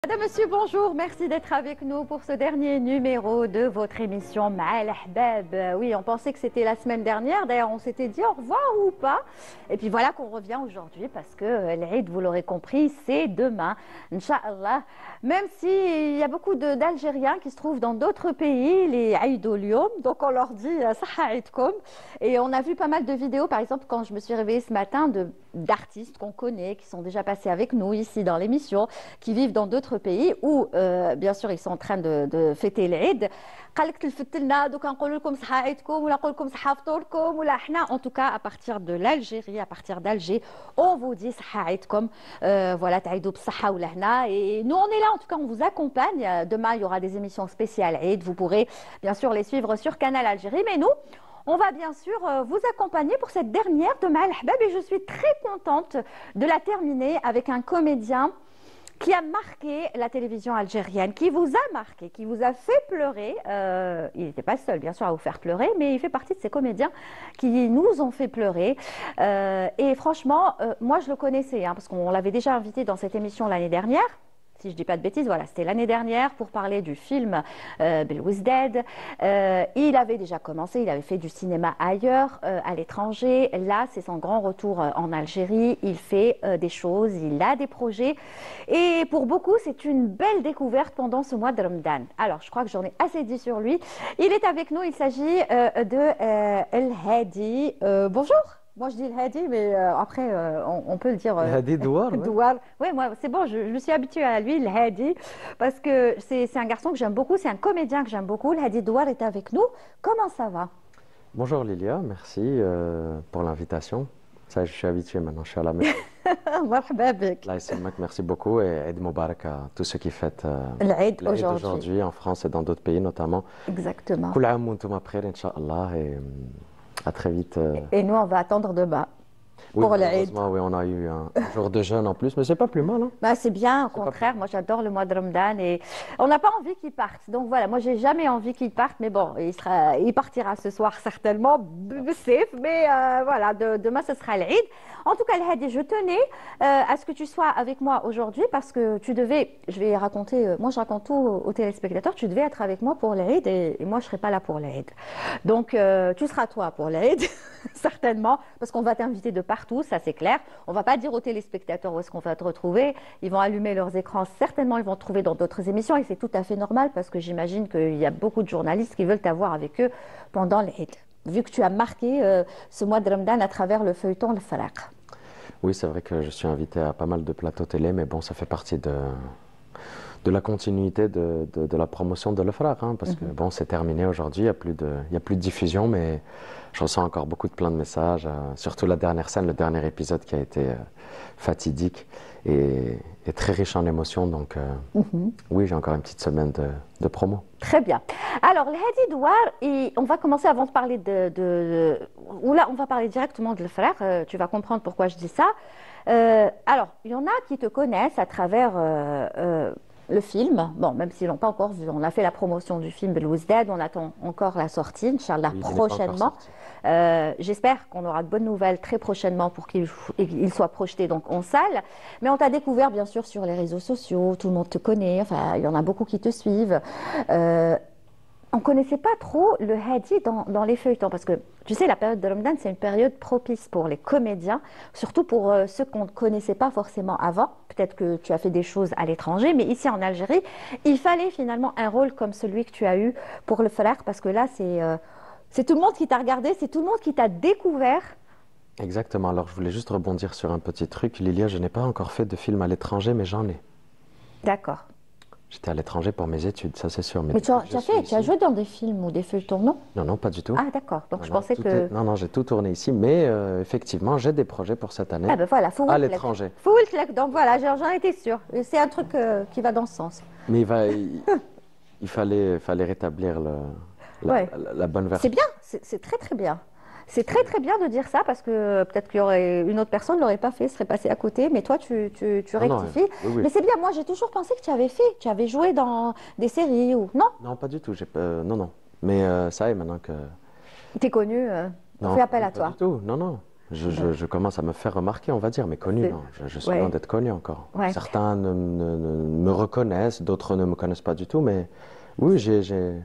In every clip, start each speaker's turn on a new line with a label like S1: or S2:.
S1: Madame, monsieur, bonjour. Merci d'être avec nous pour ce dernier numéro de votre émission Ma'al Ahbab. Oui, on pensait que c'était la semaine dernière. D'ailleurs, on s'était dit au revoir ou pas. Et puis voilà qu'on revient aujourd'hui parce que l'Aïd, vous l'aurez compris, c'est demain. Inch'Allah. Même s'il y a beaucoup d'Algériens qui se trouvent dans d'autres pays, les Aïd al-Yom. Donc on leur dit Saha Aïdkom. Et on a vu pas mal de vidéos, par exemple, quand je me suis réveillée ce matin, d'artistes qu'on connaît, qui sont déjà passés avec nous ici dans l'émission, qui vivent dans d'autres pays où, bien sûr, ils sont en train de fêter l'Aïd. En tout cas, à partir de l'Algérie, à partir d'Alger, on vous dit voilà, et nous, on est là, en tout cas, on vous accompagne. Demain, il y aura des émissions spéciales Aïd. Vous pourrez, bien sûr, les suivre sur Canal Algérie. Mais nous, on va bien sûr vous accompagner pour cette dernière de Ma'al Ahbab et je suis très contente de la terminer avec un comédien qui a marqué la télévision algérienne, qui vous a marqué, qui vous a fait pleurer. Il n'était pas seul, bien sûr, à vous faire pleurer, mais il fait partie de ces comédiens qui nous ont fait pleurer. Et franchement, moi, je le connaissais, hein, parce qu'on l'avait déjà invité dans cette émission l'année dernière. Si je ne dis pas de bêtises, voilà, c'était l'année dernière pour parler du film Belwizdad. Il avait déjà commencé, il avait fait du cinéma ailleurs, à l'étranger. Là, c'est son grand retour en Algérie. Il fait des choses, il a des projets. Et pour beaucoup, c'est une belle découverte pendant ce mois de Ramadan. Alors, je crois que j'en ai assez dit sur lui. Il est avec nous, il s'agit de El Hadi. Bonjour. Moi, je dis El Hadi, mais après, on peut le dire.
S2: El Hadi Douar.
S1: Douar. Oui, moi, c'est bon, je me suis habituée à lui, El Hadi, parce que c'est un garçon que j'aime beaucoup, c'est un comédien que j'aime beaucoup. El Hadi Douar est avec nous. Comment ça va?
S2: Bonjour Lilia, merci pour l'invitation. Ça, je suis habitué maintenant, je suis à la maison.
S1: Marhaba bik.
S2: Là, merci beaucoup et Eid Mubarak à tous ceux qui fêtent
S1: l'Aïd
S2: aujourd'hui en France et dans d'autres pays notamment.
S1: Exactement.
S2: Kul aam wa antum bkhair, Inch'Allah, et à très vite.
S1: Et nous, on va attendre demain.
S2: Oui,
S1: pour l'Aïd.
S2: Oui, on a eu un jour de jeûne en plus, mais c'est pas plus mal. Hein.
S1: Bah, c'est bien, au contraire. Moi, j'adore le mois de Ramadan et on n'a pas envie qu'il parte. Donc voilà, moi, j'ai jamais envie qu'il parte, mais bon, il partira ce soir certainement, safe. Mais voilà, demain, ce sera l'Aïd. En tout cas, El Hadi, je tenais à ce que tu sois avec moi aujourd'hui parce que tu devais, je vais raconter, moi, je raconte tout aux téléspectateurs, tu devais être avec moi pour l'Aïd et moi, je ne serai pas là pour l'Aïd. Donc, tu seras toi pour l'Aïd, certainement, parce qu'on va t'inviter de partout, ça c'est clair. On ne va pas dire aux téléspectateurs où est-ce qu'on va te retrouver. Ils vont allumer leurs écrans, certainement ils vont te trouver dans d'autres émissions et c'est tout à fait normal parce que j'imagine qu'il y a beaucoup de journalistes qui veulent t'avoir avec eux pendant l'Aïd. Vu que tu as marqué ce mois de Ramadan à travers le feuilleton Le Faraq.
S2: Oui, c'est vrai que je suis invité à pas mal de plateaux télé, mais bon, ça fait partie de la continuité de la promotion de Le Faraq, hein, parce que bon, c'est terminé aujourd'hui, il n'y a plus de diffusion, mais je reçois encore beaucoup de plein de messages, surtout la dernière scène, le dernier épisode qui a été fatidique et très riche en émotions, donc oui, j'ai encore une petite semaine de promo.
S1: Très bien. Alors, El Hadi Douar, on va commencer avant de parler ou là, on va parler directement de Le Faraq, tu vas comprendre pourquoi je dis ça. Alors, il y en a qui te connaissent à travers le film, bon, même s'ils ne l'ont pas encore vu, on a fait la promotion du film Belwizdad, on attend encore la sortie, Inch'Allah,
S2: oui,
S1: prochainement. J'espère qu'on aura de bonnes nouvelles très prochainement pour qu'il soit projeté donc en salle. Mais on t'a découvert bien sûr sur les réseaux sociaux, tout le monde te connaît, enfin il y en a beaucoup qui te suivent. On ne connaissait pas trop le Hadi dans les feuilletons parce que, tu sais, la période de Ramadan, c'est une période propice pour les comédiens, surtout pour ceux qu'on ne connaissait pas forcément avant. Peut-être que tu as fait des choses à l'étranger, mais ici en Algérie, il fallait finalement un rôle comme celui que tu as eu pour Le Faraq parce que là, c'est tout le monde qui t'a regardé, c'est tout le monde qui t'a découvert.
S2: Exactement, alors je voulais juste rebondir sur un petit truc. Lilia, je n'ai pas encore fait de film à l'étranger, mais j'en ai.
S1: D'accord.
S2: J'étais à l'étranger pour mes études, ça c'est sûr.
S1: Mais tu as joué dans des films ou des feuilletons, non?
S2: Non, non, pas du tout.
S1: Ah d'accord, donc
S2: non,
S1: je pensais que...
S2: Non, j'ai tout tourné ici, mais effectivement, j'ai des projets pour cette année
S1: ah ben voilà,
S2: à l'étranger.
S1: Donc voilà, j'en étais sûre. C'est un truc qui va dans ce sens.
S2: Mais il fallait rétablir la bonne version.
S1: C'est bien, c'est très très bien. C'est très très bien de dire ça parce que peut-être qu'il y aurait une autre personne ne l'aurait pas fait, serait passée à côté, mais toi tu rectifies.
S2: Oui.
S1: Mais c'est bien, moi j'ai toujours pensé que tu avais joué dans des séries ou non?
S2: Non, pas du tout. Non. Mais ça est maintenant que.
S1: T'es connu, on fait appel à toi.
S2: Pas du tout. Non. Je commence à me faire remarquer, on va dire, mais connu, non. Je suis loin d'être connu encore.
S1: Ouais.
S2: Certains me reconnaissent, d'autres ne me connaissent pas du tout, mais oui,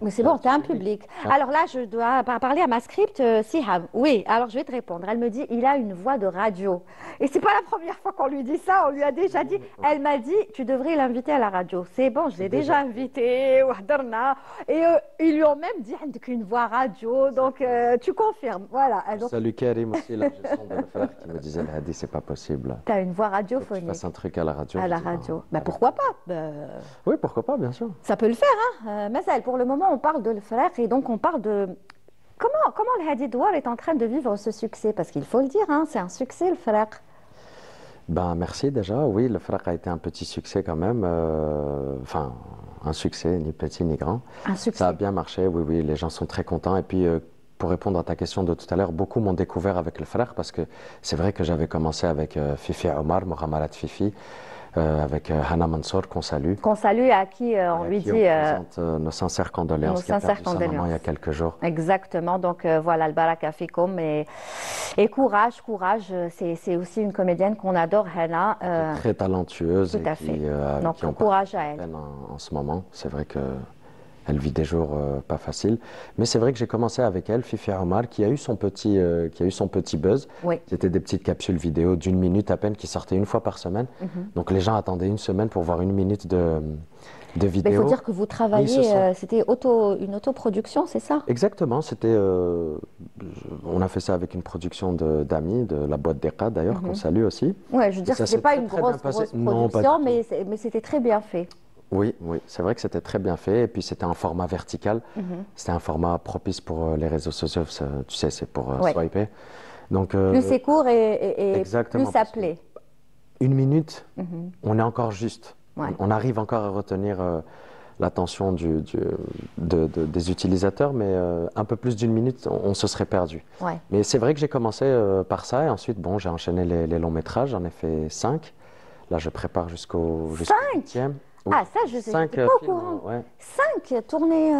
S1: Mais c'est bon, tu as un public. Alors là, je dois parler à ma script, Siham. Oui, alors je vais te répondre. Elle me dit, il a une voix de radio. Et c'est pas la première fois qu'on lui dit ça, on lui a déjà dit. Elle m'a dit, tu devrais l'inviter à la radio. C'est bon, je l'ai déjà invité, et ils lui ont même dit qu'une voix radio, donc tu confirmes. Voilà. Donc,
S2: salut Karim aussi, la gestion de le frère, qui me disait, elle a dit, c'est pas possible.
S1: Tu as une voix
S2: Faut que
S1: radiophonique.
S2: tu fasses un truc à la radio.
S1: À la radio. Bah, pourquoi pas?
S2: Oui, pourquoi pas, bien sûr.
S1: Ça peut le faire, hein. Mazel, pour le moment, on parle de le frère et donc on parle de... Comment le Hadi Douar est en train de vivre ce succès? Parce qu'il faut le dire, hein, c'est un succès, le frère.
S2: Ben, merci déjà. Oui, le frère a été un petit succès quand même. Enfin, un succès, ni petit ni grand.
S1: Un succès.
S2: Ça a bien marché, oui, oui, les gens sont très contents. Et puis, pour répondre à ta question de tout à l'heure, beaucoup m'ont découvert avec le frère parce que c'est vrai que j'avais commencé avec Fifi Omar, Mohamed Fifi, avec Hana Mansour, qu'on salue.
S1: Qu'on salue, à qui on lui
S2: qui
S1: dit...
S2: présente nos sincères condoléances, qui a perdu sa maman il y a quelques jours.
S1: Exactement, donc voilà, le baraka fikum. Et courage, courage, c'est aussi une comédienne qu'on adore, Hana.
S2: Très talentueuse.
S1: Tout à fait. Donc
S2: qui
S1: courage à elle.
S2: En ce moment, c'est vrai que elle vit des jours pas faciles. Mais c'est vrai que j'ai commencé avec elle, Fifi Omar, qui a eu son petit buzz.
S1: Oui.
S2: C'était des petites capsules vidéo d'une minute à peine qui sortaient une fois par semaine. Donc les gens attendaient une semaine pour voir une minute de vidéo.
S1: Il faut dire que vous travaillez, c'était une autoproduction, c'est ça?
S2: Exactement, on a fait ça avec une production d'amis, de la boîte d'Eqa d'ailleurs, qu'on salue aussi.
S1: Ouais, je veux dire que ce n'était pas une grosse production, mais c'était très bien fait.
S2: Oui, oui, c'est vrai que c'était très bien fait et puis c'était un format vertical. C'était un format propice pour les réseaux sociaux, tu sais, c'est pour swiper. Donc,
S1: plus c'est court et plus ça plaît.
S2: Une minute, on est encore juste.
S1: Ouais.
S2: On arrive encore à retenir l'attention des utilisateurs, mais un peu plus d'une minute, on se serait perdu.
S1: Ouais.
S2: Mais c'est vrai que j'ai commencé par ça et ensuite, bon, j'ai enchaîné les longs métrages, j'en ai fait 5. Là, je prépare jusqu'au 8e.
S1: Oui. Ah, ça, je sais, je n'étais pas au courant.
S2: Ouais.
S1: 5 tu as tourné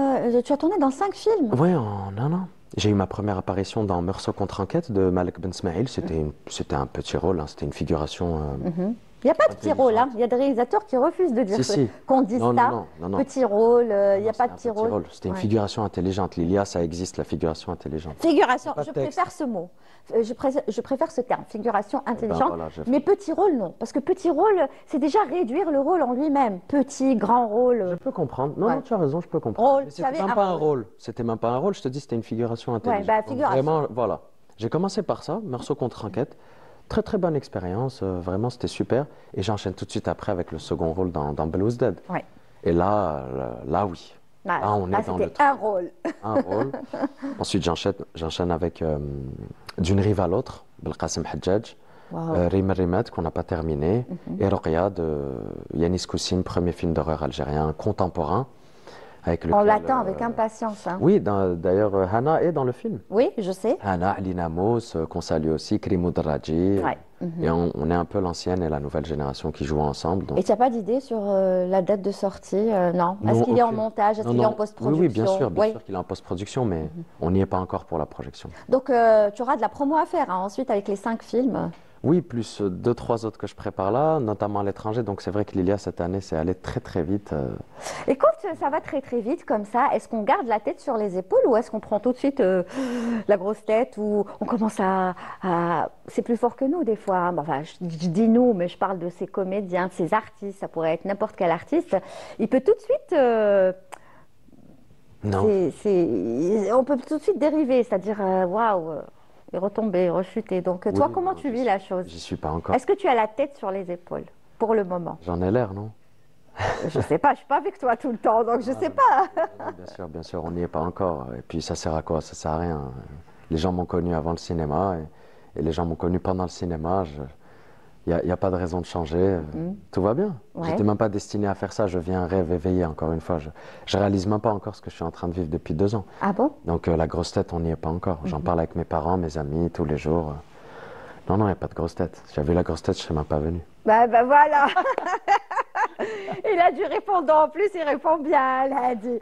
S1: dans 5 films?
S2: Oui, en un an. J'ai eu ma première apparition dans Meursault contre enquête de Malek Ben Smaïl. C'était un petit rôle, hein. C'était une figuration.
S1: Il n'y a pas de petit rôle, hein. Il y a des réalisateurs qui refusent de dire qu'on dit ça.
S2: Non.
S1: Petit rôle, il n'y a pas de petit rôle.
S2: C'était une figuration intelligente. Lilia, ça existe, la figuration intelligente.
S1: Figuration, je préfère ce mot. Je préfère ce terme, figuration intelligente. Ben voilà, mais petit rôle, non. Parce que petit rôle, c'est déjà réduire le rôle en lui-même. Petit, grand rôle.
S2: Je peux comprendre. Non, tu as raison, je peux comprendre. C'était même pas un rôle. C'était même pas un rôle, je te dis, c'était une figuration intelligente.
S1: Ouais, figuration.
S2: Vraiment, voilà. J'ai commencé par ça, Meursault contre enquête. Très très bonne expérience, vraiment c'était super. Et j'enchaîne tout de suite après avec le second rôle dans Belouz Dead.
S1: Ouais.
S2: Et là oui. Là, on est dans le
S1: truc. Un rôle.
S2: Un rôle. Ensuite j'enchaîne avec D'une rive à l'autre, Belkacem Hadjadj, Rim Rimet qu'on n'a pas terminé, et Roqya de Yanis Koussim, premier film d'horreur algérien contemporain.
S1: On l'attend avec impatience. Hein.
S2: Oui, d'ailleurs, Hana est dans le film.
S1: Oui, je sais.
S2: Hana, Alina Mous, qu'on salue aussi, Krimou Draji.
S1: Ouais.
S2: Et on est un peu l'ancienne et la nouvelle génération qui jouent ensemble. Donc...
S1: Et tu n'as pas d'idée sur la date de sortie? Non. Est-ce qu'il est en montage? Est-ce qu'il est en post-production?
S2: Oui, bien sûr qu'il est en post-production, mais on n'y est pas encore pour la projection.
S1: Donc, tu auras de la promo à faire ensuite avec les 5 films?
S2: Oui, plus 2-3 autres que je prépare là, notamment à l'étranger. Donc c'est vrai que Lilia, cette année, c'est allé très très vite.
S1: Et quand ça va très très vite comme ça, est-ce qu'on garde la tête sur les épaules ou est-ce qu'on prend tout de suite la grosse tête ou on commence à... C'est plus fort que nous des fois. Hein. Enfin, je dis nous, mais je parle de ces comédiens, de ces artistes. Ça pourrait être n'importe quel artiste. Il peut tout de suite...
S2: Non.
S1: On peut tout de suite dériver, c'est-à-dire waouh. Et retomber, rechuter. Donc toi, comment tu vis la chose?
S2: J'y suis pas encore.
S1: Est-ce que tu as la tête sur les épaules pour le moment?
S2: J'en ai l'air, non?
S1: Je sais pas, je suis pas avec toi tout le temps, donc je sais pas.
S2: Bien sûr, on n'y est pas encore. Et puis ça sert à quoi? Ça sert à rien. Les gens m'ont connu avant le cinéma et les gens m'ont connu pendant le cinéma. Il n'y a pas de raison de changer. Tout va bien.
S1: Ouais.
S2: J'étais même pas destiné à faire ça. Je vis un rêve éveillé, encore une fois. Je réalise même pas encore ce que je suis en train de vivre depuis 2 ans.
S1: Ah bon?
S2: Donc la grosse tête, on n'y est pas encore. J'en parle avec mes parents, mes amis, tous les jours. Non, il n'y a pas de grosse tête. Si j'avais la grosse tête, je ne serais même pas venu.
S1: Bah voilà. Il a du répondant. En plus, il répond bien, elle a dit.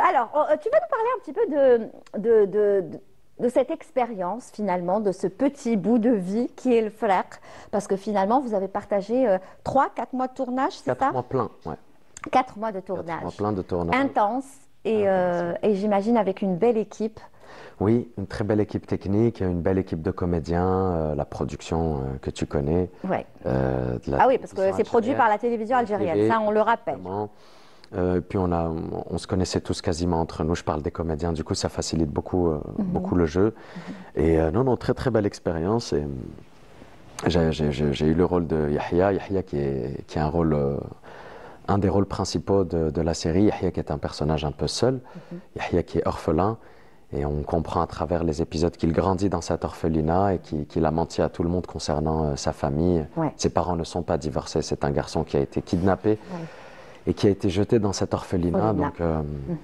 S1: Alors, tu vas nous parler un petit peu de cette expérience finalement, de ce petit bout de vie qui est le frère. Parce que finalement, vous avez partagé 3, 4 mois de tournage, c'est ça?
S2: 4 mois pleins, ouais.
S1: 4 mois de
S2: 4 mois
S1: tournage.
S2: pleins de tournage.
S1: Intense et j'imagine avec une belle équipe.
S2: Oui, une très belle équipe technique, une belle équipe de comédiens, la production que tu connais.
S1: Ouais.
S2: De la
S1: Ah oui, parce que
S2: télévision
S1: c'est produit
S2: algérienne,
S1: par la télévision algérienne,
S2: TV,
S1: ça on le rappelle.
S2: exactement. Puis on se connaissait tous quasiment entre nous. Je parle des comédiens, du coup ça facilite beaucoup, beaucoup le jeu. Et non, non, très très belle expérience. Et j'ai eu le rôle de Yahya, Yahya qui est un rôle, un des rôles principaux de la série. Yahya qui est un personnage un peu seul, Yahya qui est orphelin. Et on comprend à travers les épisodes qu'il grandit dans cet orphelinat et qu'il a menti à tout le monde concernant sa famille.
S1: Ouais.
S2: Ses parents ne sont pas divorcés, c'est un garçon qui a été kidnappé.
S1: Ouais.
S2: Et qui a été jeté dans cet orphelinat. Donc,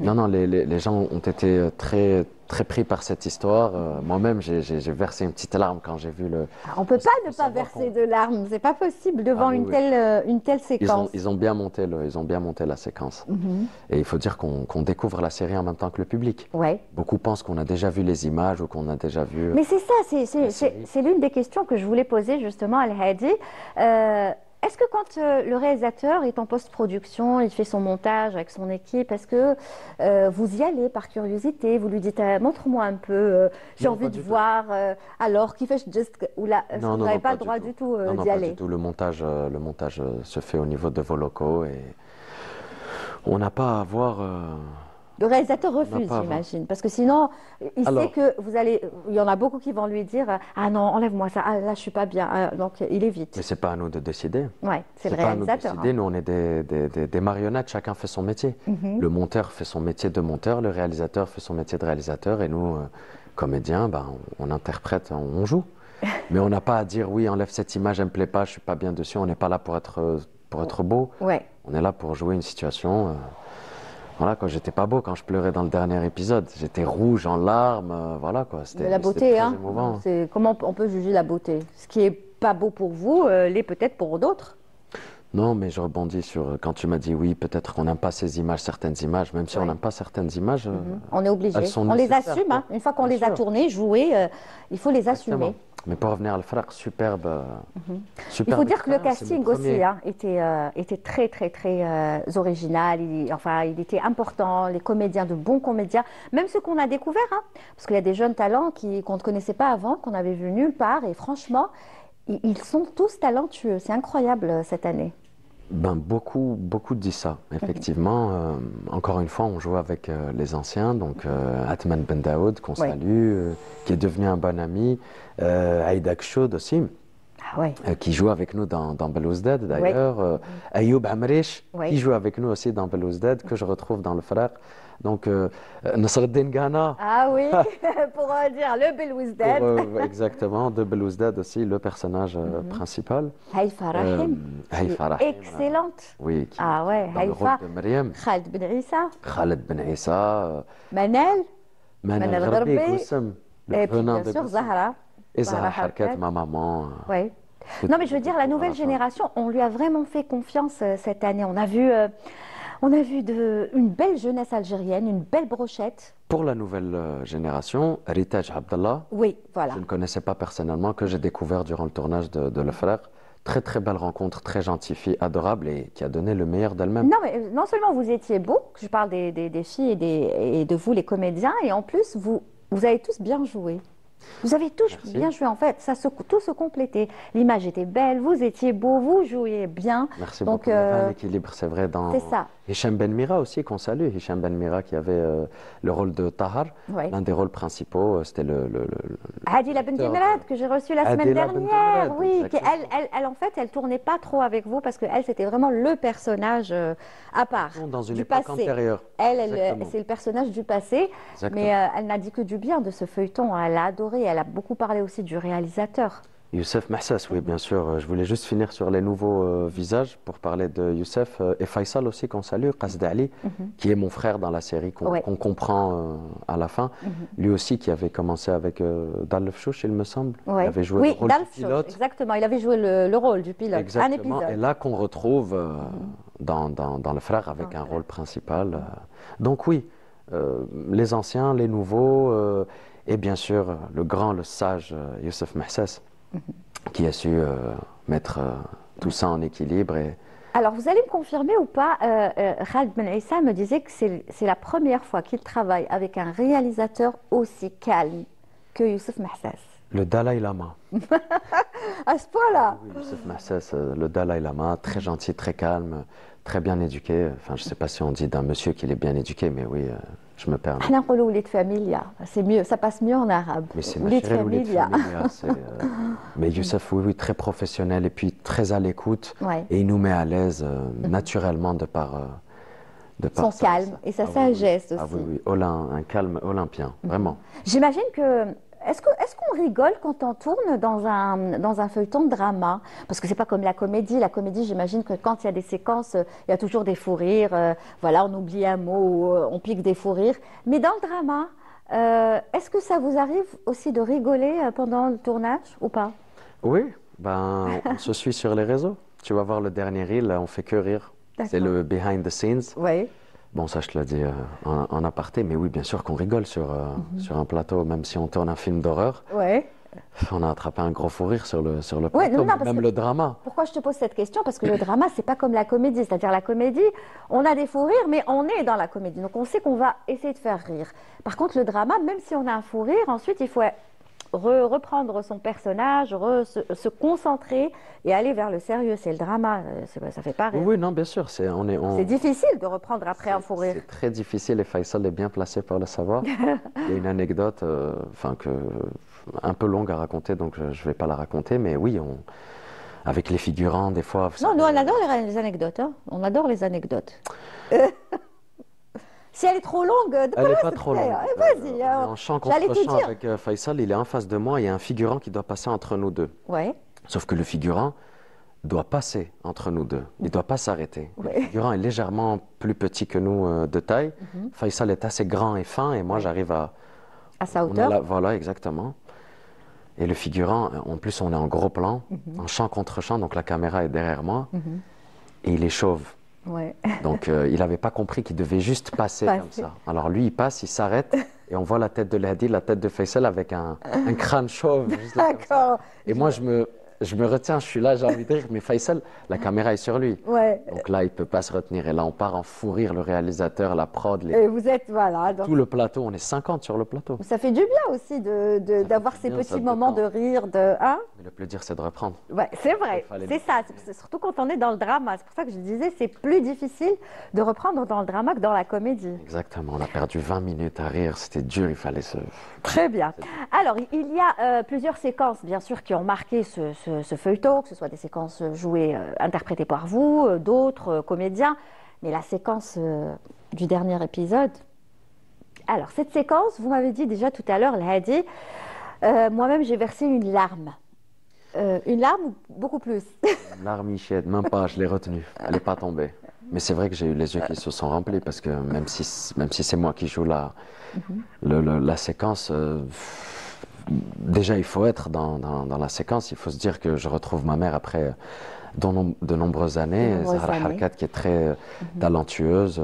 S2: non, non, les gens ont été très, très pris par cette histoire. Moi-même, j'ai versé une petite larme quand j'ai vu le...
S1: On ne peut pas ne pas verser de larmes, c'est pas possible devant
S2: oui,
S1: une telle séquence.
S2: Ils ont bien monté la séquence. Et il faut dire qu'on découvre la série en même temps que le public.
S1: Ouais.
S2: Beaucoup pensent qu'on a déjà vu les images ou qu'on a déjà vu...
S1: Mais c'est ça, c'est l'une des questions que je voulais poser justement à Al-Hadi. Est-ce que quand le réalisateur est en post-production, il fait son montage avec son équipe, est-ce que vous y allez par curiosité, vous lui dites montre-moi un peu, j'ai envie de voir, alors qui fait juste ou là, est-ce que vous n'avez pas le droit du tout d'y aller?
S2: Pas du tout. Le montage se fait au niveau de vos locaux et on n'a pas à avoir...
S1: Le réalisateur refuse, j'imagine, parce que sinon, il sait que vous allez. Il y en a beaucoup qui vont lui dire ah non, enlève-moi ça, ah, là je suis pas bien, donc il évite.
S2: Mais c'est pas à nous de décider.
S1: Ouais, c'est le réalisateur.
S2: Pas à nous de décider. Nous, on est des marionnettes. Chacun fait son métier. Le monteur fait son métier de monteur, le réalisateur fait son métier de réalisateur, et nous, comédiens, ben, on interprète, on joue. Mais on n'a pas à dire oui, enlève cette image, elle me plaît pas, je suis pas bien dessus. On n'est pas là pour être beau.
S1: Ouais.
S2: On est là pour jouer une situation. Voilà quoi, j'étais pas beau quand je pleurais dans le dernier épisode. J'étais rouge en larmes, voilà quoi.
S1: C'était la beauté,
S2: très
S1: hein.
S2: émouvant.
S1: Comment on peut juger la beauté? Ce qui est pas beau pour vous, l'est peut-être pour d'autres.
S2: Non, mais je rebondis sur quand tu m'as dit oui, peut-être qu'on n'aime pas ces images, certaines images, même si on n'aime pas certaines images.
S1: On est obligé. On les assume, hein. Une fois qu'on les a tournées, jouées, il faut les assumer.
S2: Mais pour revenir à le frère, superbe.
S1: Il faut dire que le casting aussi était très, très, très original. Il était important. Les comédiens, de bons comédiens, même ceux qu'on a découverts, hein, parce qu'il y a des jeunes talents qu'on ne connaissait pas avant, qu'on avait vus nulle part. Et franchement, ils sont tous talentueux. C'est incroyable cette année.
S2: Ben, beaucoup disent ça, effectivement. Encore une fois, on joue avec les anciens, donc Atman Ben Daoud, qu'on salue, qui est devenu un bon ami, Aïda Kchoud aussi, qui joue avec nous dans Belouzdad d'ailleurs, Ayoub Amrish, qui joue avec nous aussi dans Belouzdad, que je retrouve dans le frère. Donc, Nasreddin Ghana.
S1: Ah oui, pour dire le Belouzdad.
S2: Exactement, de Belouzdad aussi, le personnage principal.
S1: Haïfa Rahim.
S2: Haïfa Rahim.
S1: Excellente.
S2: Oui.
S1: Ah ouais,
S2: dans le rôle
S1: Haïfa.
S2: de Mariam.
S1: Khaled Ben Issa.
S2: Khaled Ben Issa.
S1: Manel.
S2: Manel Gharbi, Goussem.
S1: Et puis bien sûr Zahra.
S2: Et Zahra Harkat, ma maman.
S1: Oui. Non mais je veux dire, la nouvelle génération, on lui a vraiment fait confiance cette année. On a vu une belle jeunesse algérienne, une belle brochette.
S2: Pour la nouvelle génération, Ritaj Abdallah,
S1: oui, voilà.
S2: Je ne connaissais pas personnellement, que j'ai découvert durant le tournage de Le Frère. Très très belle rencontre, très gentille fille, adorable et qui a donné le meilleur d'elle-même.
S1: Non, mais non seulement vous étiez beau, je parle des filles et de vous les comédiens, et en plus vous avez tous bien joué. Vous avez tous bien joué, en fait, tout se complétait. L'image était belle, vous étiez beau, vous jouiez bien.
S2: Merci beaucoup. Il y avait un équilibre, c'est vrai, dans...
S1: C'est ça.
S2: Hicham Ben Mira aussi, qu'on salue. Hicham Ben Mira qui avait le rôle de Tahar. L'un des rôles principaux, c'était
S1: Adila Ben Demrad, que j'ai reçu la semaine dernière. Oui, elle, en fait, elle tournait pas trop avec vous parce qu'elle, c'était vraiment le personnage à part.
S2: Dans une
S1: du
S2: époque
S1: passé.
S2: antérieure.
S1: Elle c'est le personnage du passé.
S2: Exactement.
S1: Mais elle n'a dit que du bien de ce feuilleton. Elle a adoré. Elle a beaucoup parlé aussi du réalisateur.
S2: Youssef Mahsas, oui, bien sûr. Je voulais juste finir sur les nouveaux visages pour parler de Youssef et Faisal aussi, qu'on salue, Qasd Ali, qui est mon frère dans la série, qu'on comprend à la fin. Lui aussi, qui avait commencé avec Dalfchouch, il me semble. Il avait joué le rôle du pilote.
S1: Exactement. Il avait joué le rôle du pilote.
S2: Exactement.
S1: Un épisode.
S2: Et là, qu'on retrouve dans Le Frère avec un rôle principal. Donc oui, les anciens, les nouveaux... Et bien sûr, le grand, le sage Youssef Mahsas, qui a su mettre tout ça en équilibre. Et
S1: Alors, vous allez me confirmer ou pas, Khaled Ben Issa me disait que c'est la première fois qu'il travaille avec un réalisateur aussi calme que Youssef Mahsas.
S2: le Dalai Lama.
S1: À ce point-là.
S2: Oui, Youssef Mahsas, le Dalai Lama, très gentil, très calme, très bien éduqué. Enfin, je ne sais pas si on dit d'un monsieur qu'il est bien éduqué, mais oui, je me permets.
S1: احنا نقولوا وليد فاميليا. C'est mieux, ça passe mieux en arabe.
S2: Mais c'est
S1: وليد
S2: naturel, Walid
S1: فاميليا.
S2: Familia, mais Youssef, oui, oui, très professionnel et puis très à l'écoute.
S1: Ouais.
S2: Et il nous met à l'aise naturellement de par
S1: Son calme et sa sagesse
S2: Ah
S1: aussi.
S2: oui, oui, un calme olympien, vraiment.
S1: J'imagine que. Est-ce qu'on rigole quand on tourne dans un feuilleton de drama? Parce que c'est pas comme la comédie. La comédie, j'imagine que quand il y a des séquences, il y a toujours des fous rires. Voilà, on oublie un mot, on pique des fous rires. Mais dans le drama, est-ce que ça vous arrive aussi de rigoler pendant le tournage ou pas?
S2: Oui, ben, on se suit sur les réseaux. Tu vas voir le dernier reel, on fait que rire. C'est le behind the scenes.
S1: Oui.
S2: Bon, ça, je te l'ai dit en aparté, mais oui, bien sûr qu'on rigole sur un plateau, même si on tourne un film d'horreur.
S1: Ouais.
S2: On a attrapé un gros fou rire sur le
S1: Ouais,
S2: plateau,
S1: non,
S2: mais
S1: parce
S2: même
S1: que-
S2: le drama.
S1: Pourquoi je te pose cette question? Parce que le drama, c'est pas comme la comédie. C'est-à-dire la comédie, on a des fous rires, mais on est dans la comédie. Donc on sait qu'on va essayer de faire rire. Par contre, le drama, même si on a un fou rire, ensuite il faut reprendre son personnage, se concentrer et aller vers le sérieux. C'est le drama, ça fait pas
S2: Oui,
S1: rire.
S2: oui, non, bien sûr,
S1: C'est difficile de reprendre après un fou rire.
S2: c'est très difficile et Faisal est bien placé pour le savoir. Il y a une anecdote, enfin un peu longue à raconter, donc je ne vais pas la raconter, mais oui, avec les figurants, des fois. Vous
S1: Non,
S2: savez,
S1: nous on adore les anecdotes. Hein. On adore les anecdotes. Si elle est trop longue,
S2: elle n'est pas trop longue.
S1: Vas-y.
S2: On est en chant
S1: J'allais
S2: contre
S1: te
S2: chant
S1: dire.
S2: avec Faisal, il est en face de moi, il y a un figurant qui doit passer entre nous deux.
S1: Ouais.
S2: Sauf que le figurant doit passer entre nous deux, il ne doit pas s'arrêter.
S1: Ouais.
S2: Le figurant est légèrement plus petit que nous de taille. Faisal est assez grand et fin, et moi j'arrive à.
S1: À sa
S2: on est
S1: hauteur.
S2: là- voilà, exactement. Et le figurant, en plus, on est en gros plan, en champ contre champ, donc la caméra est derrière moi, et il est chauve.
S1: Ouais.
S2: Donc, il n'avait pas compris qu'il devait juste passer comme
S1: Passer.
S2: ça. Alors, lui, il passe, il s'arrête, et on voit la tête de Lahdi, la tête de Faisal avec un crâne chauve. Juste là, comme ça.
S1: D'accord.
S2: Et moi, je me retiens, je suis là, j'ai envie de rire, mais Faisal, la caméra est sur lui.
S1: Ouais.
S2: Donc là, il ne peut pas se retenir. Et là, on part en fou rire, le réalisateur, la prod,
S1: Et vous êtes, voilà. Donc,
S2: tout le plateau. On est 50 sur le plateau.
S1: ça fait du bien aussi d'avoir ces
S2: bien, ça
S1: petits
S2: détend.
S1: moments de rire, de. Hein?
S2: Mais le plaisir, c'est de reprendre.
S1: Ouais, c'est vrai,
S2: Il fallait
S1: c'est
S2: le
S1: ça. C'est surtout quand on est dans le drama. C'est pour ça que je disais, c'est plus difficile de reprendre dans le drama que dans la comédie.
S2: Exactement. On a perdu 20 minutes à rire. C'était dur, il fallait se.
S1: Très bien. Alors, il y a plusieurs séquences, bien sûr, qui ont marqué ce feuilleton, que ce soit des séquences jouées, interprétées par vous, d'autres comédiens. Mais la séquence du dernier épisode. Alors, cette séquence, vous m'avez dit déjà tout à l'heure, Lahadi, moi-même, j'ai versé une larme. Une larme ou beaucoup plus?
S2: Larmichette, même pas, je l'ai retenue. Elle n'est pas tombée. Mais c'est vrai que j'ai eu les yeux qui se sont remplis parce que même si c'est moi qui joue la séquence, déjà il faut être dans la séquence. Il faut se dire que je retrouve ma mère après de nombreuses années. Zahra Harkat qui est très talentueuse.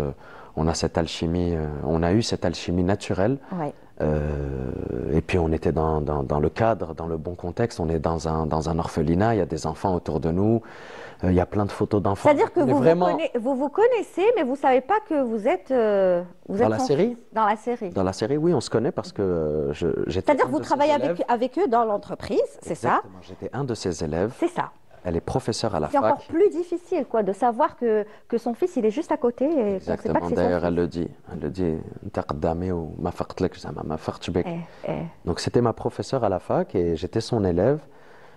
S2: On a cette alchimie, on a eu cette alchimie naturelle.
S1: Ouais.
S2: Et puis on était dans le cadre, dans le bon contexte. On est dans un orphelinat, il y a des enfants autour de nous, il y a plein de photos d'enfants.
S1: C'est-à-dire que
S2: On est
S1: vous vous connaissez, mais vous ne savez pas que vous êtes. Vous
S2: Dans
S1: êtes
S2: la
S1: son
S2: série
S1: fils. Dans la série.
S2: Dans la série, oui, on se connaît parce que j'étais.
S1: C'est-à-dire
S2: un
S1: que vous
S2: de ses
S1: travaillez
S2: élèves.
S1: avec eux dans l'entreprise, c'est ça?
S2: Exactement, j'étais un de ses élèves.
S1: C'est ça.
S2: Elle est professeure à la
S1: C'est encore
S2: fac.
S1: plus difficile, quoi, de savoir que son fils, il est juste à côté et qu'on ne sait pas
S2: Exactement.
S1: que c'est
S2: D'ailleurs,
S1: son
S2: elle le dit. Elle le dit. "Nta qaddami ou ma faqtlek zama, ma faqtbek."
S1: fils.
S2: Donc c'était ma professeure à la fac et j'étais son élève.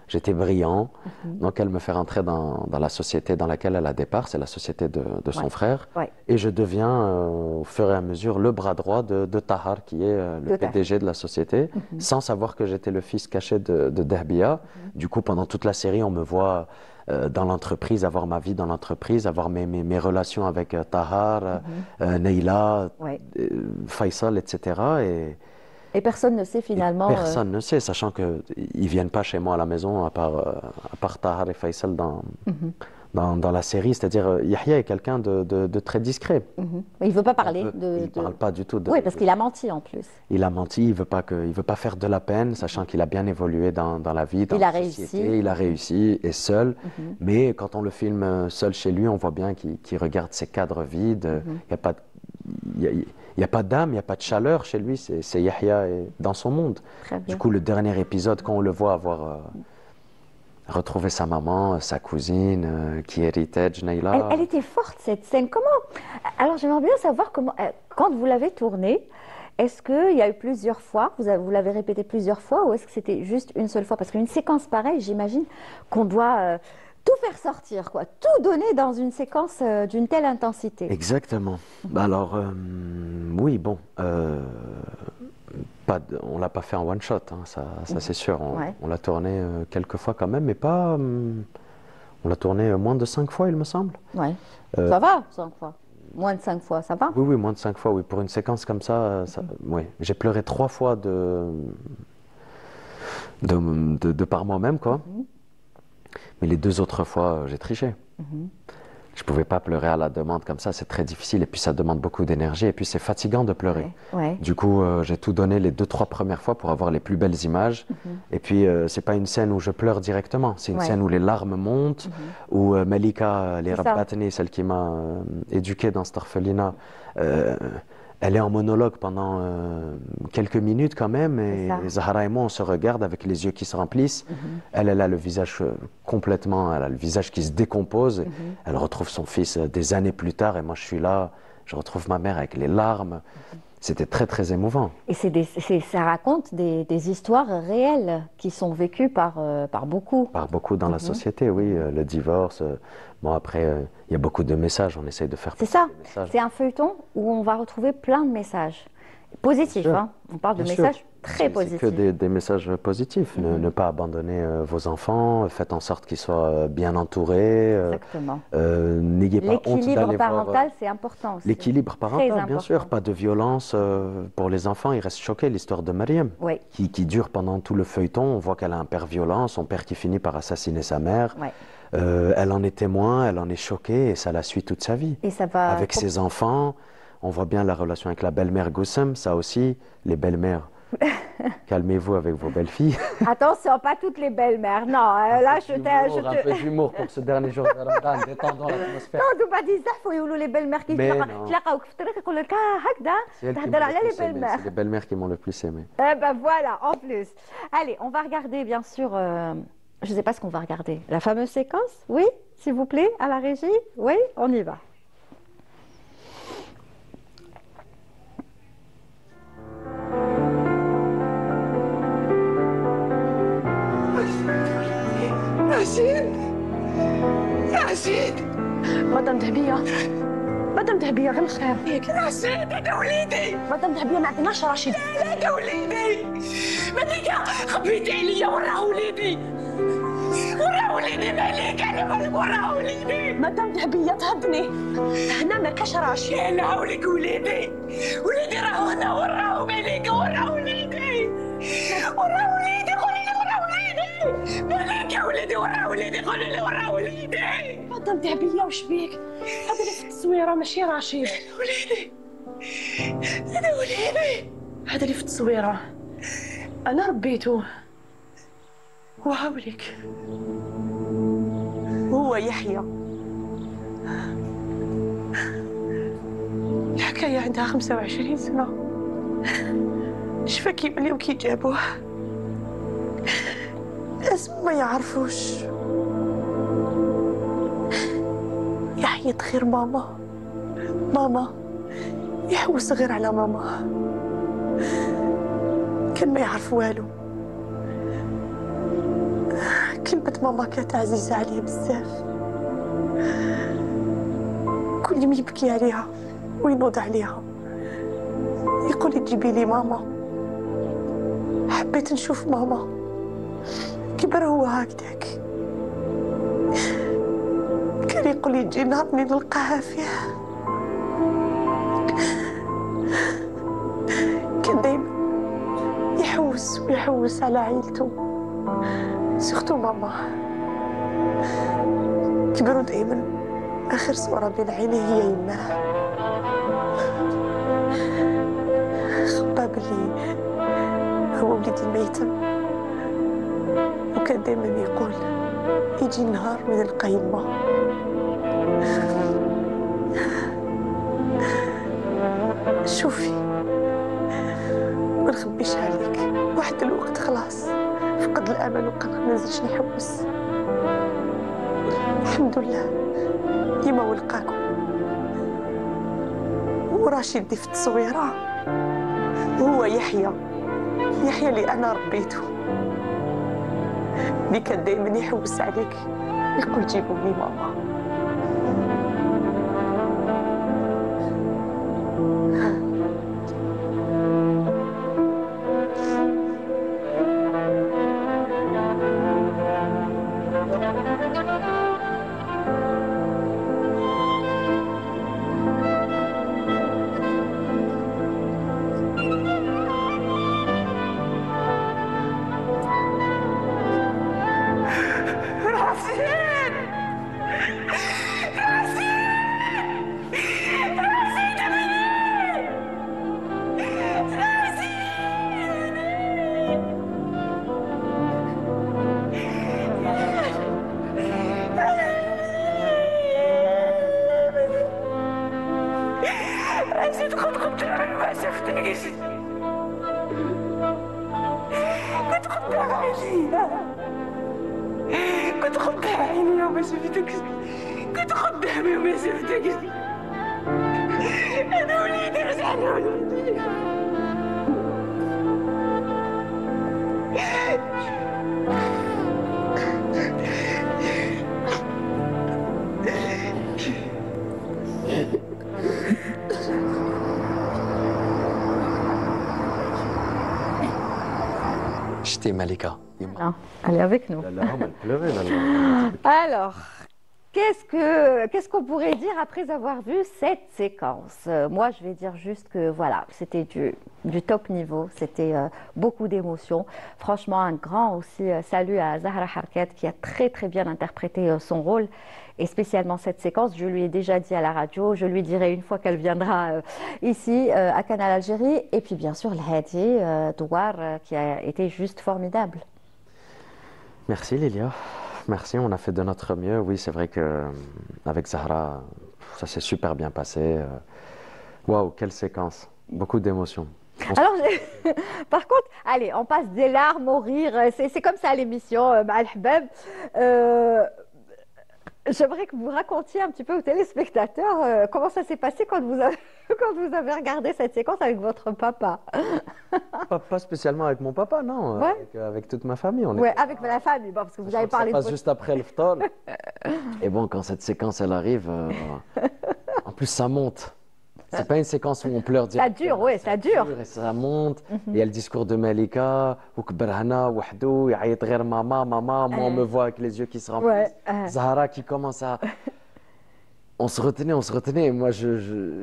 S2: J'étais brillant. Donc elle me fait rentrer dans la société dans laquelle elle a départ, c'est la société de son
S1: Ouais.
S2: frère.
S1: Ouais.
S2: Et je deviens au fur et à mesure le bras droit de Tahar, qui est le
S1: Tout à fait.
S2: PDG de la société, sans savoir que j'étais le fils caché de Dahbia. Du coup, pendant toute la série, on me voit dans l'entreprise, avoir ma vie dans l'entreprise, avoir mes relations avec Tahar, Neila,
S1: Ouais.
S2: Faisal, etc.
S1: Et personne ne sait finalement.
S2: Personne ne sait, sachant qu'ils ne viennent pas chez moi à la maison, à part Tahar et Faisal dans la série, c'est-à-dire Yahya est quelqu'un de très discret.
S1: Il ne veut pas parler
S2: Il ne parle pas du tout
S1: Oui, parce qu'il a menti en plus.
S2: Il a menti, il veut pas faire de la peine, sachant qu'il a bien évolué dans la vie, dans
S1: Il a
S2: la société. Il a réussi, et seul. Mais quand on le filme seul chez lui, on voit bien qu'il regarde ses cadres vides. Il n'y a pas il n'y a pas d'âme, il n'y a pas de chaleur chez lui, c'est Yahya dans son monde. Du coup, le dernier épisode, quand on le voit avoir retrouvé sa maman, sa cousine, qui héritait Jnaïla.
S1: Elle était forte cette scène. Comment? Alors j'aimerais bien savoir comment, quand vous l'avez tournée, est-ce qu'il y a eu plusieurs fois, vous l'avez répété plusieurs fois, ou est-ce que c'était juste une seule fois? Parce qu'une séquence pareille, j'imagine qu'on doit tout faire sortir, quoi, tout donner dans une séquence d'une telle intensité.
S2: Exactement. Alors, oui, bon, on l'a pas fait en one shot, hein, ça c'est sûr. On l'a tourné quelques fois quand même, mais pas. On l'a tourné moins de 5 fois, il me semble.
S1: Ouais. Ça va, 5 fois. Moins de 5 fois, ça va?
S2: Oui, moins de 5 fois, oui. Pour une séquence comme ça, oui. J'ai pleuré 3 fois de par moi-même, quoi. Mais les 2 autres fois, j'ai triché. Je ne pouvais pas pleurer à la demande comme ça, c'est très difficile. Et puis, ça demande beaucoup d'énergie. Et puis, c'est fatigant de pleurer. Du coup, j'ai tout donné les 2-3 premières fois pour avoir les plus belles images. Et puis, ce n'est pas une scène où je pleure directement. C'est une scène où les larmes montent, où Malika, les Rabbatani, celle qui m'a éduqué dans cette orphelinat, elle est en monologue pendant quelques minutes quand même, et Zahra et moi, on se regarde avec les yeux qui se remplissent. Elle a le visage complètement, elle a le visage qui se décompose. Elle retrouve son fils des années plus tard, et moi je suis là, je retrouve ma mère avec les larmes. C'était très très émouvant.
S1: Et ça raconte des histoires réelles qui sont vécues par beaucoup.
S2: Par beaucoup dans la société, oui. Le divorce. Bon, après, il y a beaucoup de messages. On essaye de faire.
S1: C'est ça. C'est un feuilleton où on va retrouver plein de messages positifs. Hein. On parle de messages très positifs.
S2: C'est que des messages positifs. Ne pas abandonner vos enfants. Faites en sorte qu'ils soient bien entourés.
S1: Exactement.
S2: N'ayez pas honte d'aller voir.
S1: L'équilibre parental, c'est important aussi.
S2: L'équilibre parental, bien sûr. Pas de violence pour les enfants. Ils restent choqués. L'histoire de Mariam, qui dure pendant tout le feuilleton. On voit qu'elle a un père violent, son père qui finit par assassiner sa mère. Elle en est témoin, elle en est choquée, et ça la suit toute sa vie.
S1: Et ça va...
S2: Avec ses enfants, on voit bien la relation avec la belle-mère Goussem, ça aussi, les belles-mères. Calmez-vous avec vos belles-filles.
S1: Attention, pas toutes les belles-mères. Non, là,
S2: un peu d'humour pour ce dernier jour de Ramadan, détendons l'atmosphère.
S1: Non, pas dire ça, il faut y les belles-mères qui تلاقاوك في الطريق يقول لك هكذا تهضر على les belles-mères.
S2: C'est les belles-mères qui m'ont le plus aimé.
S1: Eh ben voilà, en plus. Allez, on va regarder bien sûr, je ne sais pas ce qu'on va regarder. La fameuse séquence, oui, s'il vous plaît, à la régie. Oui, on y va.
S3: ياسين مدام دهبية مدام دهبية غير خير ياسين هذا وليدي مدام دهبية ما عندناش رشيد هذا وليدي مليكة خبيتي عليا وراه وليدي مليكة أنا مالك وراه وليدي مدام دهبية تهبني هنا ما كاش رشيد أنا هاوليك وليدي راهو هنا وراه مليكة وراه وليدي قولي لي وراه وليدي مالك يا وليدي وراه وليدي قولي لي وراه وليدي مدام دهبية واش بيك هذا اللي في التصويرة ماشي رشيد هذا وليدي هذا اللي في التصويرة أنا ربيته وهاوليك هو يحيى الحكاية عندها 25 سنة شفا كيوليو كيجابوه اسم ما يعرفوش يحيى غير ماما يحوس غير على ماما كان ما يعرف والو كلمة ماما كانت عزيزة عليه بزاف كل يوم يبكي عليها وينوض عليها يقول لي جيبي لي ماما حبيت نشوف ماما كبر هو هكذاك كان يقول لي تجي نهار نلقاها فيه كان دايما يحوس على عائلته سيرتو ماما كبروا دائما آخر صورة بين عينيه هي يماه. خبى بلي هو وليدي الميتم، وكان دائما يقول يجي نهار ما نلقى يما. شوفي ما نخبيش عليك، واحد الوقت خلاص فقد الامل وبقى ما نزلش نحوس. الحمد لله ديما ولقاكم، وراشد في التصويره وهو يحيى اللي انا ربيته، اللي كان دائما يحوس عليك يقول جيبوا لي ماما. راسي تخطخط ما شفتكش، كنت قدام عيني، كنت قدام عيني وما شفتكش، كنت قدامي وما شفتكش. انا وليدي رجع لي وليدي.
S2: J'étais Malika.
S1: Non, elle est avec nous.
S2: La larme, elle pleurait.
S1: Alors, qu'est-ce qu'on pourrait dire après avoir vu cette séquence? Moi, je vais dire juste que voilà, c'était du top niveau, c'était beaucoup d'émotions. Franchement, un grand aussi salut à Zahra Harkat qui a très très bien interprété son rôle. Et spécialement cette séquence, je lui ai déjà dit à la radio, je lui dirai une fois qu'elle viendra ici à Canal Algérie. Et puis bien sûr, le Hadi Douar qui a été juste formidable.
S2: Merci Lilia, merci, on a fait de notre mieux. Oui, c'est vrai qu'avec Zahra, ça s'est super bien passé. Waouh, quelle séquence, beaucoup d'émotions.
S1: Alors, par contre, allez, on passe des larmes au rire, c'est comme ça l'émission, Ma'al Hbab. J'aimerais que vous racontiez un petit peu aux téléspectateurs comment ça s'est passé quand vous avez regardé cette séquence avec votre papa.
S2: Pas spécialement avec mon papa, non,
S1: ouais.
S2: avec toute ma famille.
S1: Oui, avec la famille, bon, parce que vous avez parlé
S2: de... Ça passe juste après le ftar. Et bon, quand cette séquence, elle arrive, en plus ça monte. C'est pas une séquence où on pleure directement.
S1: Ça dure, oui, ça dure.
S2: Et ça monte. Il y a le discours de Malika, Wahdou, maman, moi on me voit avec les yeux qui se remplissent. Zahra qui commence à... On se retenait. Moi,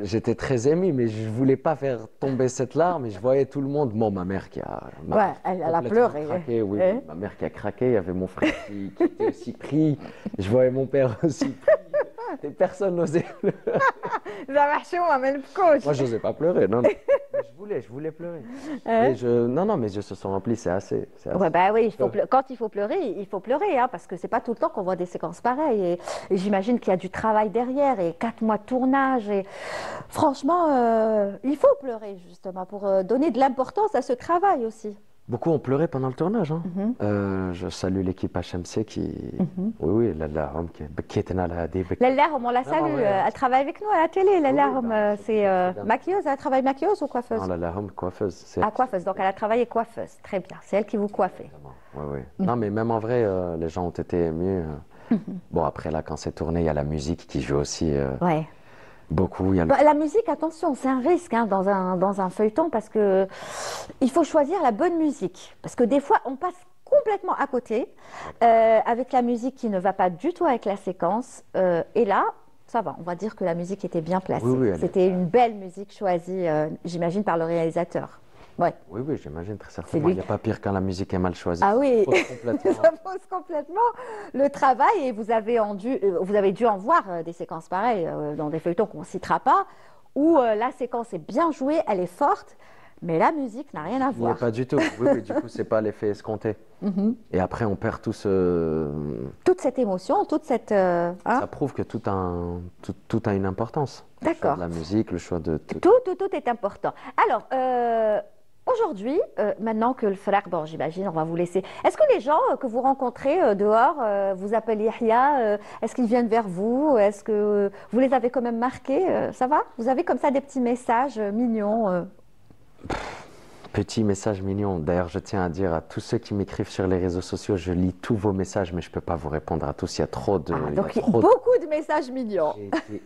S2: j'étais très ému, mais je voulais pas faire tomber cette larme. Et je voyais tout le monde. Bon, ma mère qui a...
S1: Ouais, elle a pleuré.
S2: Craqué, oui, ma mère qui a craqué. Il y avait mon frère qui était aussi pris. Je voyais mon père aussi pris. Et personne n'osait pleurer. Moi, je n'osais pas pleurer, non. Mais je voulais pleurer. Non, mes yeux se sont remplis, c'est assez.
S1: Ouais, bah oui, quand il faut pleurer, hein, parce que c'est pas tout le temps qu'on voit des séquences pareilles. Et j'imagine qu'il y a du travail derrière, et 4 mois de tournage. Et franchement, il faut pleurer justement pour donner de l'importance à ce travail aussi.
S2: Beaucoup ont pleuré pendant le tournage. Hein. Je salue l'équipe HMC qui... Oui, Lalla Hom, qui était là.
S1: Lalla Hom, on la salue. Elle travaille avec nous à la télé. Lalla Hom, c'est maquilleuse. Elle travaille maquilleuse ou coiffeuse?
S2: Non, Lalla Hom, coiffeuse.
S1: Ah, coiffeuse. Donc elle a travaillé coiffeuse. Très bien. C'est elle qui vous coiffait.
S2: Oui. Non, mais même en vrai, les gens ont été émus. Bon, après, là, quand c'est tourné, il y a la musique qui joue aussi.
S1: Ouais.
S2: Beaucoup.
S1: La musique, attention, c'est un risque hein, dans un feuilleton parce que il faut choisir la bonne musique. Parce que des fois, on passe complètement à côté avec la musique qui ne va pas du tout avec la séquence. Et là, ça va, on va dire que la musique était bien placée.
S2: Oui,
S1: c'était une belle musique choisie, j'imagine, par le réalisateur. Ouais.
S2: Oui, oui, j'imagine très
S1: C'est
S2: certainement.
S1: lui.
S2: Il n'y a pas pire quand la musique est mal choisie.
S1: Ah oui,
S2: Ça pose complètement.
S1: ça pose complètement le travail et vous avez dû en voir des séquences pareilles dans des feuilletons qu'on ne citera pas, où la séquence est bien jouée, elle est forte, mais la musique n'a rien à
S2: Il n'y a
S1: voir.
S2: pas du tout. Oui, oui, du coup, c'est pas l'effet escompté. Et après, on perd tout ce.
S1: Toute cette émotion, toute cette... hein.
S2: Ça prouve que tout a une importance. Le choix
S1: D'accord.
S2: de la musique, le choix de tout.
S1: Tout est important. Alors, aujourd'hui, maintenant que le frère, bon, j'imagine, on va vous laisser. Est-ce que les gens que vous rencontrez dehors vous appellent Yahya est-ce qu'ils viennent vers vous? Est-ce que vous les avez quand même marqués? Ça va? Vous avez comme ça des petits messages mignons
S2: Petit message mignon. D'ailleurs, je tiens à dire à tous ceux qui m'écrivent sur les réseaux sociaux, je lis tous vos messages, mais je ne peux pas vous répondre à tous. Il y a trop de.
S1: Ah, donc,
S2: il y a trop de-
S1: beaucoup de messages mignons.
S2: J'ai été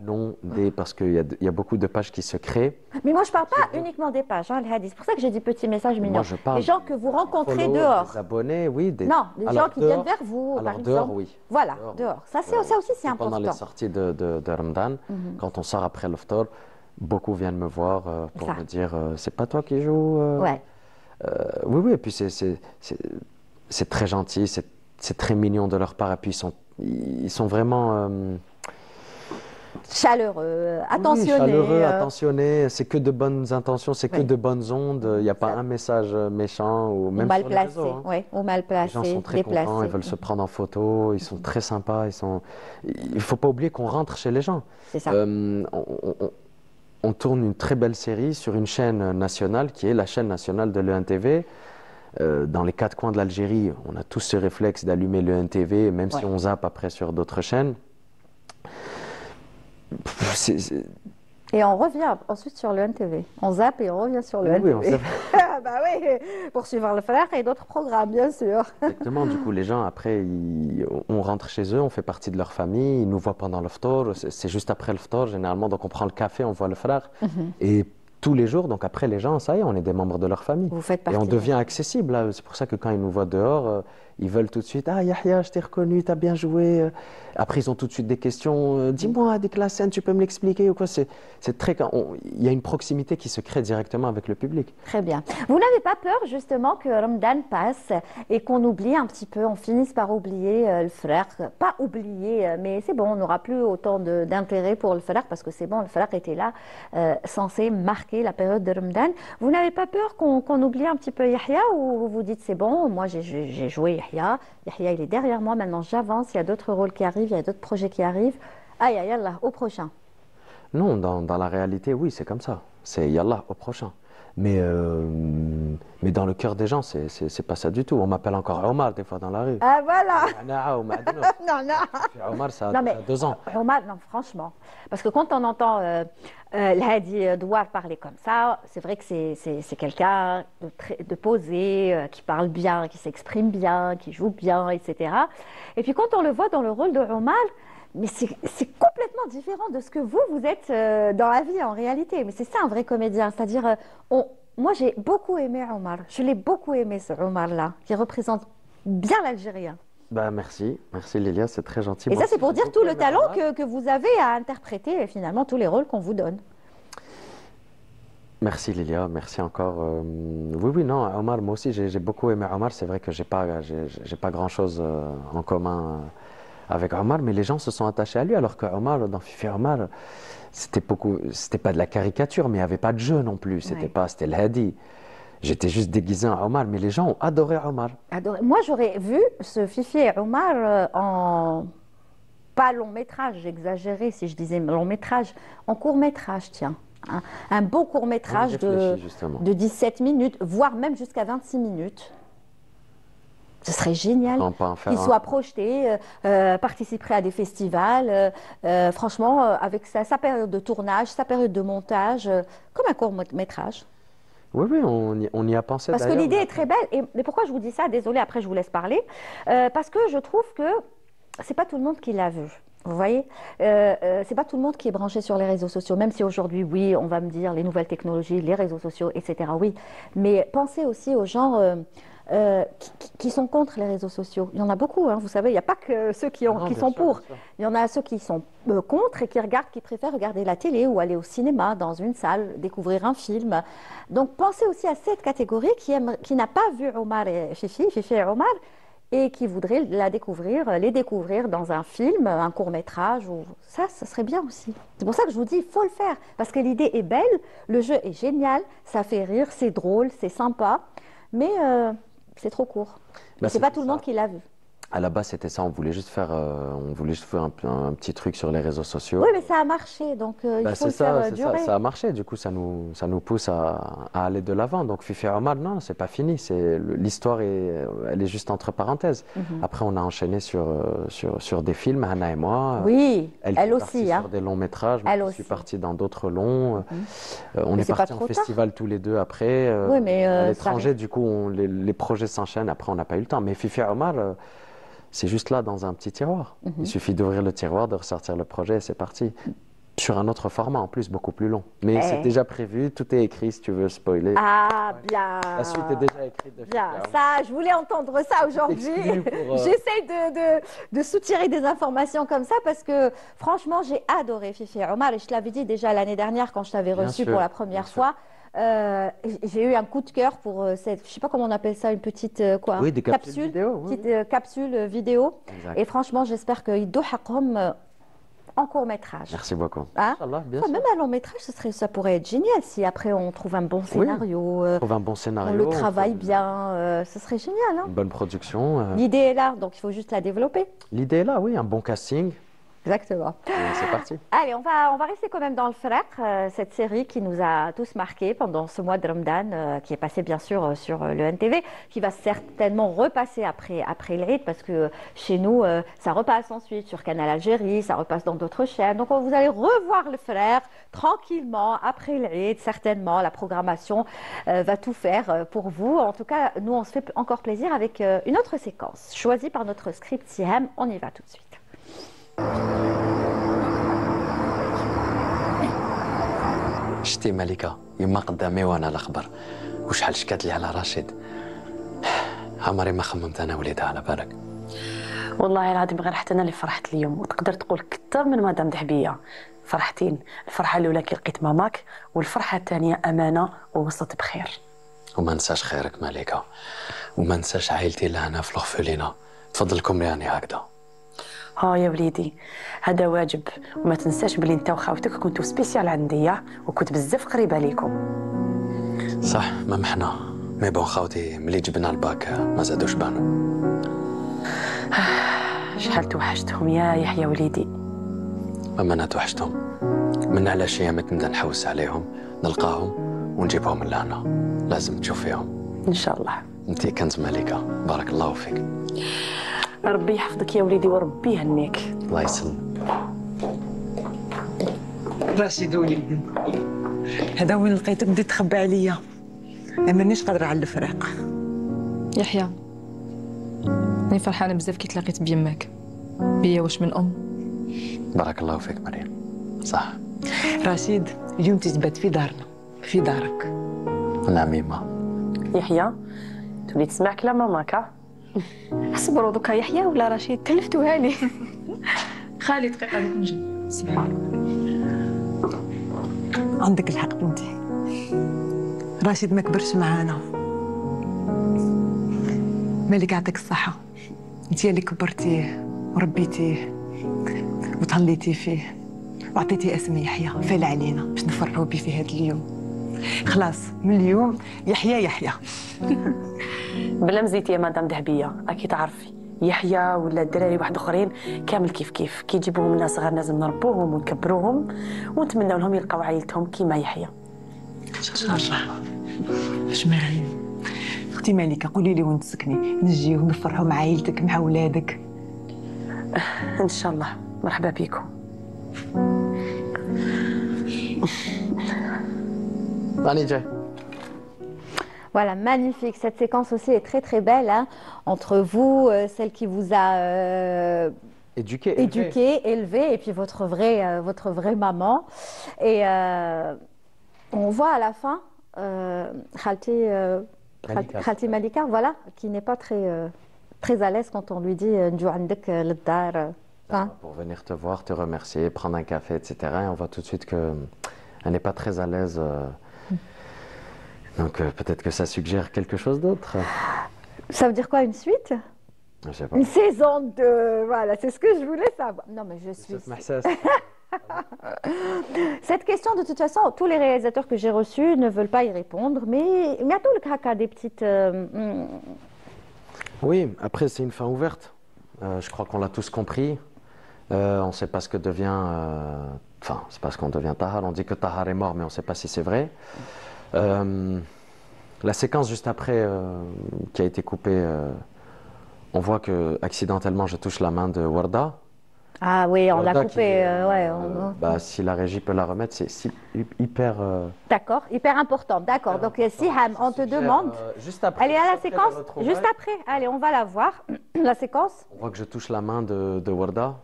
S2: inondé parce qu'il y a beaucoup de pages qui se créent.
S1: Mais moi, je ne parle pas uniquement des pages, hein, le hadith. C'est pour ça que j'ai dit petits messages mignons.
S2: Moi, je parle
S1: Les gens que vous rencontrez
S2: followers,
S1: dehors.
S2: des abonnés, oui.
S1: Non, des
S2: Alors,
S1: gens qui
S2: dehors-
S1: viennent vers vous,
S2: alors,
S1: par
S2: dehors,
S1: exemple.
S2: oui.
S1: Voilà, dehors. Ça aussi, c'est
S2: Pendant les
S1: important.
S2: sorties de Ramadan, quand on sort après l'Iftar, beaucoup viennent me voir pour
S1: Ça.
S2: me dire c'est pas toi qui joues
S1: Ouais.
S2: Oui, oui, et puis c'est très gentil, c'est très mignon de leur part, et puis ils sont vraiment
S1: Chaleureux,
S2: oui,
S1: attentionnés.
S2: chaleureux, attentionnés, c'est que de bonnes intentions, c'est que
S1: Oui.
S2: de bonnes ondes, il n'y a pas
S1: Ça.
S2: un message méchant ou
S1: Ou
S2: même
S1: mal
S2: sur les
S1: placés,
S2: réseaux, hein.
S1: ouais, ou mal
S2: Les
S1: placés,
S2: gens sont très
S1: déplacés.
S2: contents, ils veulent se prendre en photo, ils sont très sympas, il ne faut pas oublier qu'on rentre chez les gens.
S1: C'est ça.
S2: On tourne une très belle série sur une chaîne nationale qui est la chaîne nationale de l'ENTV. Dans les quatre coins de l'Algérie, on a tous ce réflexe d'allumer l'ENTV, même si
S1: Ouais.
S2: on zappe après sur d'autres chaînes.
S1: Et on revient ensuite sur le NTV. On zappe et on revient sur le
S2: Oui,
S1: NTV.
S2: on zappe.
S1: Bah oui, pour suivre le frère et d'autres programmes, bien sûr.
S2: Exactement, du coup, les gens, après, on rentre chez eux, on fait partie de leur famille, ils nous voient pendant l'iftar, c'est juste après l'iftar, généralement, donc on prend le café, on voit le frère, et tous les jours, donc après, les gens, ça y est, on est des membres de leur famille.
S1: Vous faites
S2: Et
S1: partie.
S2: on devient accessible, là. C'est pour ça que quand ils nous voient dehors, ils veulent tout de suite, ah Yahya, je t'ai reconnu, t'as bien joué. Après, ils ont tout de suite des questions, dis-moi, dès que la scène, tu peux me l'expliquer ou quoi. C'est très, il y a une proximité qui se crée directement avec le public.
S1: Très bien. Vous n'avez pas peur justement que Ramadan passe et qu'on oublie un petit peu, on finisse par oublier le frère. Pas oublier, mais c'est bon, on n'aura plus autant d'intérêt pour le frère parce que c'est bon, le frère était là, censé marquer la période de Ramadan. Vous n'avez pas peur qu'on oublie un petit peu Yahya ou vous vous dites c'est bon, moi j'ai joué Yahya, Yahya il est derrière moi, maintenant j'avance, il y a d'autres rôles qui arrivent, il y a d'autres projets qui arrivent. Aïe, aïe, Allah, au prochain.
S2: Non, dans la réalité, oui, c'est comme ça. C'est Yallah au prochain. Mais dans le cœur des gens, c'est pas ça du tout. On m'appelle encore Omar des fois dans la rue.
S1: Ah voilà.
S2: Non,
S1: Non.
S2: Omar, ça
S1: Non,
S2: a
S1: mais
S2: 2 ans.
S1: Omar, non, franchement. Parce que quand on entend L'Hadi Douar parler comme ça, c'est vrai que c'est quelqu'un de posé, qui parle bien, qui s'exprime bien, qui joue bien, etc. Et puis quand on le voit dans le rôle de Omar, mais c'est complètement différent de ce que vous êtes dans la vie en réalité. Mais c'est ça un vrai comédien. C'est-à-dire, moi j'ai beaucoup aimé Omar. Je l'ai beaucoup aimé ce Omar-là, qui représente bien l'Algérien.
S2: Bah, merci Lilia, c'est très gentil.
S1: Et
S2: Moi
S1: ça, c'est
S2: aussi,
S1: pour
S2: j'ai
S1: dire
S2: beaucoup
S1: tout le
S2: aimé
S1: talent
S2: Omar.
S1: que vous avez à interpréter finalement tous les rôles qu'on vous donne.
S2: Merci Lilia, merci encore. Oui, non, Omar, moi aussi j'ai beaucoup aimé Omar. C'est vrai que j'ai pas grand-chose en commun avec Omar, mais les gens se sont attachés à lui, alors que Omar, dans Fifi Omar, c'était pas de la caricature, mais il n'y avait pas de jeu non plus. C'était le Hadi. J'étais juste déguisé en Omar, mais les gens ont adoré Omar.
S1: Adoré. Moi, j'aurais vu ce Fifi et Omar en pas long métrage, j'exagérais si je disais long métrage, en court métrage, tiens. Un beau court métrage de 17 minutes, voire même jusqu'à 26 minutes. Ce serait génial qu'il soit projeté, participerait à des festivals, franchement, avec sa période de tournage, sa période de montage, comme un court métrage.
S2: Oui, on y a pensé.
S1: Parce que l'idée est très belle. Mais pourquoi je vous dis ça? Désolée, après je vous laisse parler. Parce que je trouve que c'est pas tout le monde qui l'a vu. Vous voyez, c'est pas tout le monde qui est branché sur les réseaux sociaux, même si aujourd'hui, oui, on va me dire les nouvelles technologies, les réseaux sociaux, etc. Oui, mais pensez aussi aux gens qui sont contre les réseaux sociaux. Il y en a beaucoup, hein, vous savez, il n'y a pas que ceux qui sont pour. Il y en a ceux qui sont contre et qui préfèrent regarder la télé ou aller au cinéma, dans une salle, découvrir un film. Donc pensez aussi à cette catégorie qui n'a pas vu Omar et Fifi et Omar, et qui voudrait les découvrir dans un film, un court-métrage. Ça serait bien aussi. C'est pour ça que je vous dis, il faut le faire, parce que l'idée est belle, le jeu est génial, ça fait rire, c'est drôle, c'est sympa, mais c'est trop court. C'est pas tout le monde qui l'a vu.
S2: À la base, c'était ça. On voulait juste faire un petit truc sur les réseaux sociaux.
S1: Oui, mais ça a marché, donc il faut le faire durer.
S2: Ça a marché. Du coup, ça nous pousse à aller de l'avant. Donc, Fifi et Omar, non, c'est pas fini. L'histoire elle est juste entre parenthèses. Après, on a enchaîné sur des films, Hannah et moi.
S1: Oui, elle aussi.
S2: Sur des longs métrages. Moi, je suis partie dans d'autres longs. On est partis en festival tous les deux après.
S1: Oui, mais
S2: à l'étranger, du coup, les projets s'enchaînent. Après, on n'a pas eu le temps. Mais Fifi et Omar. C'est juste là, dans un petit tiroir. Il suffit d'ouvrir le tiroir, de ressortir le projet et c'est parti. Sur un autre format, en plus, beaucoup plus long. Mais c'est déjà prévu, tout est écrit, si tu veux spoiler.
S1: Ah, bien.
S2: La suite est déjà écrite.
S1: Bien, ça, je voulais entendre ça aujourd'hui. J'essaie de soutirer des informations comme ça parce que, franchement, j'ai adoré Fifi et Omar. Et je te l'avais dit déjà l'année dernière quand je t'avais reçu pour la première fois. J'ai eu un coup de cœur pour cette, je sais pas comment on appelle ça, une petite
S2: oui, des capsules vidéo,
S1: petite capsule vidéo.
S2: Exact.
S1: Et franchement, j'espère qu'ils dohaqhom en court métrage.
S2: Merci beaucoup.
S1: Hein?
S2: Bien sûr.
S1: Même un long métrage, ça pourrait être génial si après on trouve un bon scénario.
S2: On trouve un bon scénario.
S1: On le travaille bien, ce serait génial. Hein?
S2: Une bonne production.
S1: L'idée est là, donc il faut juste la développer.
S2: L'idée est là, oui, un bon casting.
S1: Exactement.
S2: C'est parti.
S1: Allez, on va rester quand même dans le Frère, cette série qui nous a tous marqués pendant ce mois de Ramadan, qui est passé bien sûr sur le NTV, qui va certainement repasser après l'Eid, parce que chez nous, ça repasse ensuite sur Canal Algérie, ça repasse dans d'autres chaînes. Donc vous allez revoir le Frère tranquillement après l'Eid, certainement. La programmation va tout faire pour vous. En tout cas, nous, on se fait encore plaisir avec une autre séquence choisie par notre script Siham. On y va tout de suite.
S4: شتي ملكة يما قدامي وانا الاخبار وشحال شكات لي على رشيد عمري ما خممت انا وليدها على بالك
S5: والله العظيم غير حتى انا اللي فرحت اليوم وتقدر تقول كثر من مدام دحبيه فرحتين. الفرحه الاولى كي لقيت ماماك والفرحه الثانيه امانه ووصلت بخير.
S4: وما نساش خيرك ملكة وما نساش عائلتي اللي هنا في الغفولينه تفضلكم يعني هكذا.
S5: ها يا وليدي هذا واجب وما تنساش بلي انت وخاوتك كنتو سبيسيال عندي وكنت بزاف قريبه ليكم.
S4: صح ما محنا مي بون خاوتي ملي جبنا الباك ما زادوش بانوا.
S5: شحال توحشتهم يا يحيى وليدي.
S4: اما انا توحشتهم من على شي ايامك نبدا نحوس عليهم نلقاهم ونجيبهم لهنا لازم تشوفيهم
S5: ان شاء الله.
S4: انت كنز ملكة بارك الله فيك.
S5: ربي يحفظك يا وليدي وربي يهنيك.
S4: الله يسلمك.
S3: رشيد وليدي هذا وين لقيتك بديت تخبي عليا مانيش قادره على الفراق.
S6: يحيى راني فرحانه بزاف كي تلاقيت بيماك بيا واش من ام.
S4: بارك الله فيك مريم. صح
S3: رشيد اليوم تثبت في دارنا في دارك.
S4: نعم يما.
S5: يحيى تولي تسمع كلام ماماك.
S6: اصبروا دوكا يحيى ولا رشيد تلفتوها لي. خالي دقيقه نجي.
S3: عندك الحق بنتي رشيد ما كبرش معانا. مالك يعطيك الصحة انت اللي كبرتيه وربيتيه وتهليتي فيه وعطيتيه اسم يحيى فال علينا باش نفرحوا به في هذا اليوم. خلاص من اليوم يحيى يحيى.
S5: بلا مزيتي يا مدام دهبيه راكي تعرفي يحيى ولا الدراري واحد اخرين كامل كيف كي يجيبوهم الناس صغار لازم نربوهم ونكبروهم ونتمنوا لهم يلقاو عائلتهم كيما يحيى.
S3: ان شاء الله. اجمعين. اختي مالكه قولي لي وين تسكني نجيو نفرحوا مع عائلتك مع ولادك.
S5: ان شاء الله مرحبا بكم.
S2: راني جاي.
S1: Voilà, magnifique. Cette séquence aussi est très très belle, hein, entre vous, celle qui vous a éduqué, élevé, et puis votre vraie maman. Et on voit à la fin, Khalti Khalti Malika, voilà, qui n'est pas très à l'aise quand on lui dit Ndjou عندك للدار.
S2: Pour venir te voir, te remercier, prendre un café, etc. Et on voit tout de suite qu'elle n'est pas très à l'aise. Donc peut-être que ça suggère quelque chose d'autre.
S1: Ça veut dire quoi, une suite?
S2: Je sais pas.
S1: Une saison 2, voilà, c'est ce que je voulais savoir. Non, mais je suis... Cette question, de toute façon, tous les réalisateurs que j'ai reçus ne veulent pas y répondre, mais il y a tout le cas des petites...
S2: Oui, après c'est une fin ouverte. Je crois qu'on l'a tous compris. On ne sait pas ce que devient... Enfin, c'est pas ce qu'on devient Tahar. On dit que Tahar est mort, mais on ne sait pas si c'est vrai. La séquence juste après qui a été coupée, on voit que accidentellement je touche la main de Warda.
S1: Ah oui, on l'a
S2: Warda
S1: coupé.
S2: bah, si la régie peut la remettre, c'est hyper.
S1: D'accord, hyper important. D'accord. Donc Siham, on te demande.
S2: Juste après.
S1: Elle est à la séquence. Juste après. Allez, on va la voir. La séquence.
S2: On voit que je touche la main de Warda.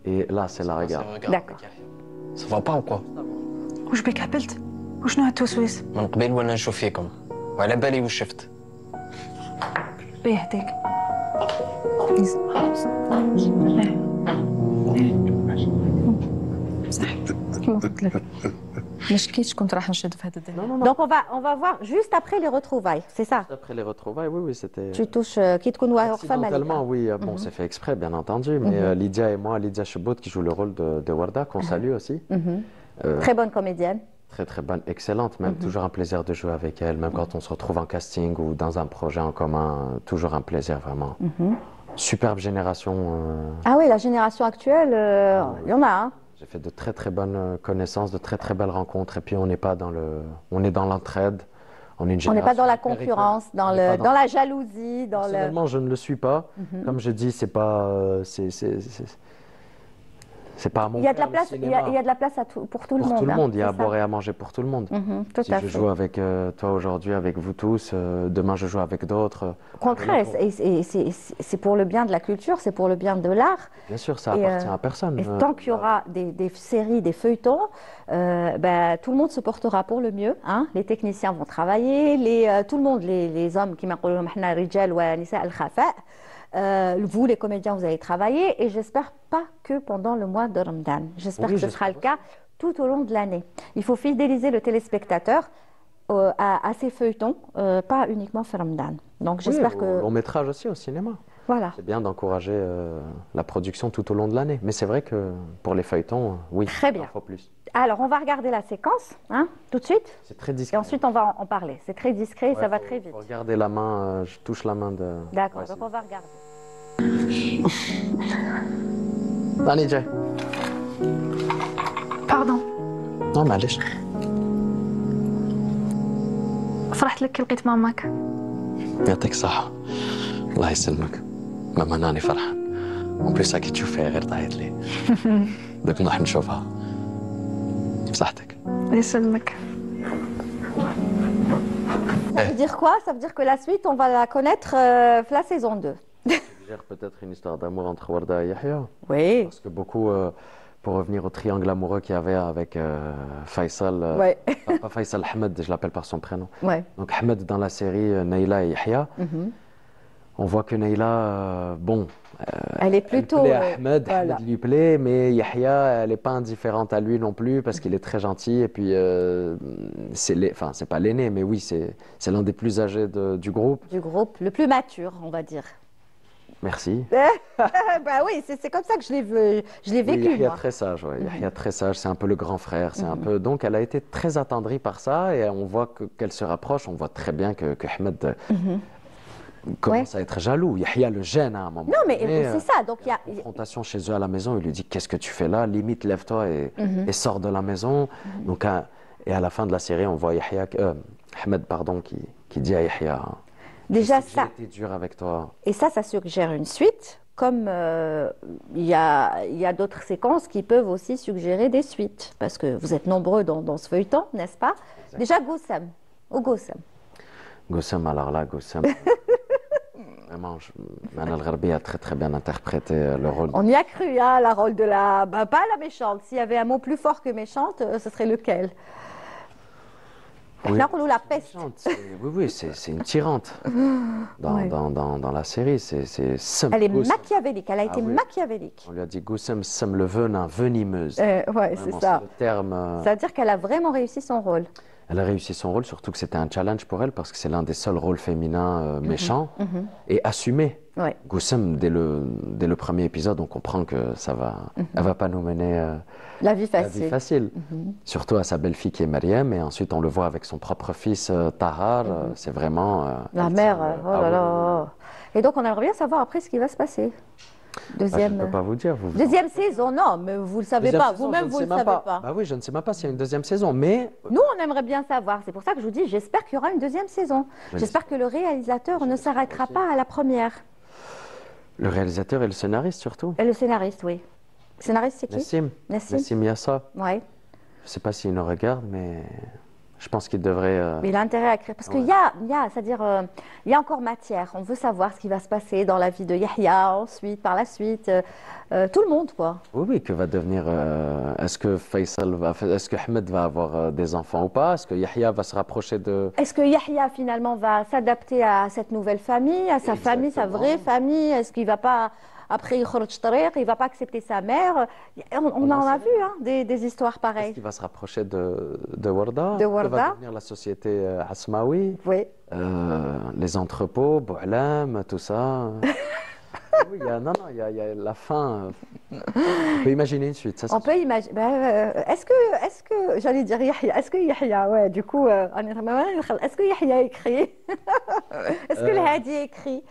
S2: Et là, c'est la regarde.
S1: D'accord.
S4: Ça va pas ou quoi؟
S7: واش بك هبلت؟ وشنو هالتوسويس؟
S4: من قبل وانا نشوف فيكم وعلى بالي وش شفت.
S7: بيه هديك.
S6: صح كيما قلت لك ما شكيتش كنت راح نشد في هذا الدنيا.
S1: Donc on va voir juste après les retrouvailles, c'est ça?
S2: Après les retrouvailles, oui, c'était.
S1: Tu touches qui te connaît
S2: Accidentellement, oui. Bon, c'est fait exprès, bien entendu. Mais Lydia et moi, Lydia Chebout, qui joue le rôle de Warda, qu'on salue aussi.
S1: Très bonne comédienne.
S2: Très très bonne, excellente, même toujours un plaisir de jouer avec elle, même quand on se retrouve en casting ou dans un projet en commun, toujours un plaisir vraiment. Superbe génération.
S1: Ah oui, la génération actuelle, il y en a. Hein.
S2: J'ai fait de très très bonnes connaissances, de très très belles rencontres, et puis on n'est pas dans le, on est dans l'entraide. On est une génération.
S1: On n'est pas dans la concurrence, dans la jalousie, dans le.
S2: Personnellement, je ne le suis pas. Comme je dis, c'est pas, c'est pas à mon.
S1: Il y a de la place, il y a de la place pour tout le monde.
S2: Pour tout le monde, il y a à
S1: ça.
S2: boire et à manger pour tout le monde.
S1: Tout
S2: Si
S1: à
S2: je
S1: fait.
S2: joue avec toi aujourd'hui, avec vous tous, demain je joue avec d'autres.
S1: Au contraire, c'est pour le bien de la culture, c'est pour le bien de l'art.
S2: Bien sûr, ça appartient à personne.
S1: Et tant qu'il y aura des séries, des feuilletons, tout le monde se portera pour le mieux. Hein. Les techniciens vont travailler, tout le monde, les hommes qui m'appellent رجال ونساء الخفاء. Vous, les comédiens, vous allez travailler et j'espère pas que pendant le mois de Ramadan. J'espère que ce sera le cas tout au long de l'année. Il faut fidéliser le téléspectateur à ces feuilletons, pas uniquement sur Ramadan. Donc j'espère que...
S2: Long métrage aussi au cinéma.
S1: Voilà.
S2: C'est bien d'encourager la production tout au long de l'année. Mais c'est vrai que pour les feuilletons, oui,
S1: très bien.
S2: Il faut plus.
S1: Alors, on va regarder la séquence, hein, tout de suite.
S2: C'est très discret.
S1: Et ensuite, on va en parler. C'est très discret, ça va très vite.
S2: Regardez la main, je touche la main de...
S1: D'accord, donc on va regarder.
S4: راني جاي.
S7: باردون
S4: نو معليش.
S7: فرحت لك كي لقيت ماماك.
S4: يعطيك الصحة. الله يسلمك. ماما راني فرحان. اون بليس راكي تشوفيها غير تعيط لي. دوك نروح نشوفها. بصحتك.
S7: يسلمك.
S1: Ça veut dire quoi? Ça veut dire que la suite, on va la connaître la saison 2.
S2: Peut-être une histoire d'amour entre Warda et Yahya.
S1: Oui.
S2: Parce que beaucoup, pour revenir au triangle amoureux qu'il y avait avec Faisal, pas Faisal, Ahmed, je l'appelle par son prénom.
S1: Ouais.
S2: Donc Ahmed dans la série Naïla et Yahya, on voit que Naïla,
S1: elle est plutôt...
S2: Elle plaît à Ahmed, voilà. Ahmed lui plaît, mais Yahya, elle n'est pas indifférente à lui non plus parce qu'il est très gentil. Et puis, c'est pas l'aîné, mais oui, c'est l'un des plus âgés du groupe.
S1: Du groupe, le plus mature, on va dire.
S2: Merci.
S1: Bah oui, c'est comme ça que je l'ai vécu.
S2: Yahya
S1: moi.
S2: Très sage, ouais. Yahya très sage, c'est un peu le grand frère. C'est un peu... Donc elle a été très attendrie par ça et on voit qu'elle se rapproche. On voit très bien que Ahmed commence à être jaloux. Yahya le gêne à un moment.
S1: Non, mais c'est ça. Donc, il y a
S2: une confrontation chez eux à la maison. Il lui dit qu'est-ce que tu fais là? Limite, lève-toi et sors de la maison. Donc, et à la fin de la série, on voit Ahmed qui dit à Yahya.
S1: Déjà ça.
S2: J'ai été dur avec toi.
S1: Et ça suggère une suite, comme il y a d'autres séquences qui peuvent aussi suggérer des suites, parce que vous êtes nombreux dans ce feuilleton, n'est-ce pas? Exactement. Déjà Gossam, ou Gossam.
S2: Gossam, alors là, Gossam. Vraiment, Mana El-Gharbi a très très bien interprété le rôle.
S1: On y a cru, hein, la rôle de la... pas la méchante. S'il y avait un mot plus fort que méchante, ce serait lequel? احنا نقولوا la peste.
S2: Oui, oui, c'est une tyrante dans la série. C'est Sam
S1: Elle est
S2: Goussem.
S1: machiavélique, elle a été
S2: oui.
S1: machiavélique.
S2: On lui a dit Goussem, Sam le venin, venimeuse.
S1: Ouais,
S2: Vraiment,
S1: c'est ça.
S2: le terme.
S1: Ça veut dire qu'elle a vraiment réussi son rôle.
S2: Elle a réussi son rôle, surtout que c'était un challenge pour elle parce que c'est l'un des seuls rôles féminins méchants et assumés.
S1: Ouais.
S2: Goussem, dès le premier épisode, on comprend que elle va pas nous mener
S1: La vie
S2: la
S1: facile.
S2: vie facile. Surtout à sa belle-fille qui est Mariam, et ensuite on le voit avec son propre fils Tahar. C'est vraiment.
S1: La
S2: elle
S1: mère,
S2: tient
S1: oh là là. Et donc on aimerait bien savoir après ce qui va se passer.
S2: je ne
S1: Deuxième,
S2: peux pas vous dire.
S1: deuxième saison, non, mais vous le savez
S2: Deuxième
S1: pas.
S2: saison,
S1: Vous-même,
S2: je ne
S1: vous
S2: sais
S1: le
S2: même
S1: savez pas.
S2: Bah oui, je ne sais même pas s'il y a une deuxième saison, mais
S1: Nous, on aimerait bien savoir. C'est pour ça que je vous dis, j'espère qu'il y aura une deuxième saison. J'espère que le réalisateur ne s'arrêtera pas à la première.
S2: le réalisateur et le scénariste surtout.
S1: Et le scénariste, oui. Le scénariste, c'est qui?
S2: Nassim Yassa.
S1: Ouais.
S2: Je ne sais pas s'il nous regarde, mais je pense qu'il devrait.
S1: Mais il a intérêt à écrire. Parce qu'il c'est-à-dire, il y a encore matière. On veut savoir ce qui va se passer dans la vie de Yahya, ensuite, par la suite. Tout le monde, quoi.
S2: Oui, oui, que va devenir. Est-ce que est-ce que Ahmed va avoir des enfants ou pas? Est-ce que Yahya va se rapprocher de.
S1: Est-ce que Yahya, finalement, va s'adapter à cette nouvelle famille, à sa famille, sa vraie famille? Est-ce qu'il ne va pas. Après, il ne va pas accepter sa mère. On en a vu des histoires
S2: Est-ce
S1: pareilles.
S2: qu'il va se rapprocher de Warda?
S1: De Warda.
S2: Que va devenir la société Asmaoui?
S1: Oui.
S2: Les entrepôts, Boualam, tout ça. Oui, il y a la fin. On peut imaginer une suite. Ça,
S1: On peut imaginer. Est-ce que, j'allais dire Yahya, est-ce que Yahya, ouais, du coup, est-ce que Yahya écrit? Est-ce que le Hadi écrit?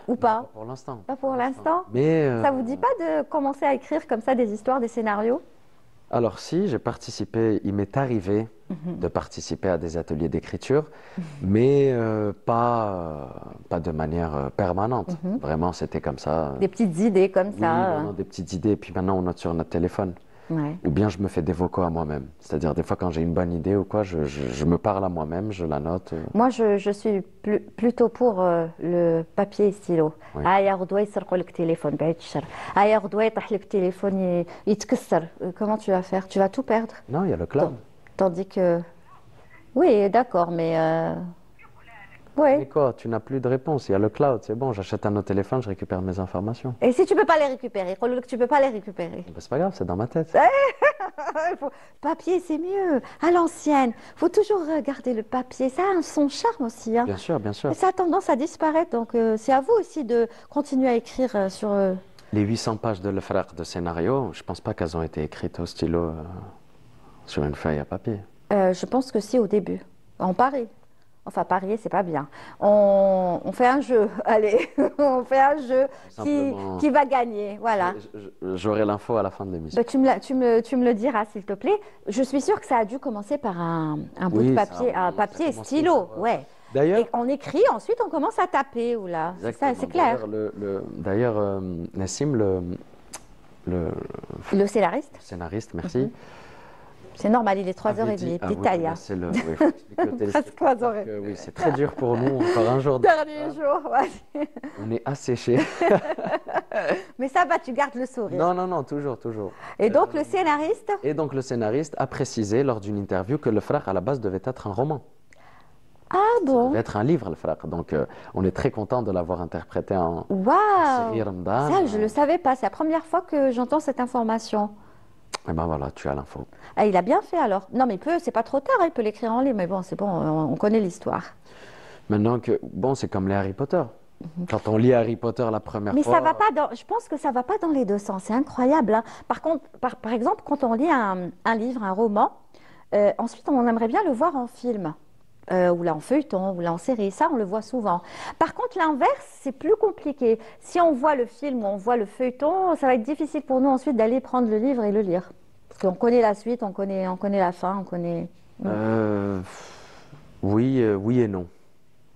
S1: Ou pas?
S2: Pour l'instant.
S1: Pas pour l'instant?
S2: Mais
S1: Ça vous dit pas de commencer à écrire comme ça des histoires, des scénarios?
S2: alors si, j'ai participé, il m'est arrivé de participer à des ateliers d'écriture, mais pas de manière permanente. Vraiment, c'était comme ça.
S1: Des petites idées comme
S2: Oui,
S1: ça.
S2: vraiment, des petites idées. Et puis maintenant, on note sur notre téléphone.
S1: Ouais.
S2: Ou bien je me fais des vocaux à moi-même. C'est-à-dire, des fois, quand j'ai une bonne idée ou quoi, je me parle à moi-même, je la note.
S1: Moi, je suis plutôt pour le papier et stylo.
S2: Oui.
S1: يا غدوة يسرقوا لك تليفون بعيد الشر. يا غدوة يطيح لك تليفون يتكسر. Comment tu vas faire? Tu vas tout perdre.
S2: Non, il y a le cloud.
S1: Tandis que... Oui, d'accord, mais...
S2: Mais
S1: Oui.
S2: quoi, tu n'as plus de réponse. Il y a le cloud, c'est bon, j'achète un autre téléphone, je récupère mes informations.
S1: Et si tu peux pas les récupérer, tu peux pas les récupérer.
S2: Ben, c'est pas grave, c'est dans ma tête.
S1: Papier, c'est mieux. À l'ancienne, faut toujours garder le papier. Ça a son charme aussi. Hein.
S2: Bien sûr, bien sûr.
S1: Et ça a tendance à disparaître. Donc, c'est à vous aussi de continuer à écrire sur...
S2: Les 800 pages de Le Frère de scénario, je pense pas qu'elles ont été écrites au stylo sur une feuille à papier.
S1: Je pense que si, au début. On parie. Enfin, parier, c'est pas bien. On fait un jeu. Allez, on fait un jeu
S2: Simplement.
S1: qui va gagner. Voilà.
S2: J'aurai l'info à la fin de l'émission.
S1: Bah, tu me le diras, s'il te plaît. Je suis sûre que ça a dû commencer par un bout
S2: Oui,
S1: de
S2: ça
S1: papier,
S2: a
S1: un papier et
S2: commencé
S1: stylo.
S2: par,
S1: Ouais.
S2: D'ailleurs,
S1: Et on écrit, ensuite on commence à taper. Oula, c'est ça, c'est clair.
S2: D'ailleurs, Nassim,
S1: Le scénariste,
S2: scénariste, merci.
S1: c'est normal, il est
S2: avait dit-
S1: 3h30,
S2: ah
S1: petite
S2: oui,
S1: taille.
S2: là, c'est le. Oui, faut expliquer aux téléspectateurs
S1: 3h30.
S2: que, oui, c'est très dur pour nous, encore un jour.
S1: Dernier jour, ouais.
S2: On est asséché.
S1: Mais ça va, tu gardes le sourire.
S2: Non, non, non, toujours, toujours.
S1: Et donc le scénariste,
S2: Et donc le scénariste a précisé lors d'une interview que Le Frère à la base devait être un roman.
S1: ah
S2: Ça
S1: bon,
S2: devait être un livre, Le Frère. Donc on est très content de l'avoir interprété en
S1: waouh,
S2: série Ramadan.
S1: ça je le savais pas, c'est la première fois que j'entends cette information.
S2: Et ben voilà, tu as l'info.
S1: Ah, il a bien fait alors. Non mais c'est pas trop tard, hein, il peut l'écrire en livre, mais bon, c'est bon, on connaît l'histoire.
S2: Maintenant que, bon, c'est comme les Harry Potter. Quand on lit Harry Potter la première
S1: Mais
S2: fois.
S1: ça va pas je pense que ça va pas dans les deux sens, c'est incroyable. Hein. Par contre, par exemple, quand on lit un livre, un roman, ensuite on aimerait bien le voir en film. Ou là en feuilleton, ou là en série, ça on le voit souvent. Par contre l'inverse, c'est plus compliqué. Si on voit le film ou on voit le feuilleton, ça va être difficile pour nous ensuite d'aller prendre le livre et le lire. Parce qu'on connaît la suite, on connaît la fin, on connaît...
S2: Oui, oui et non.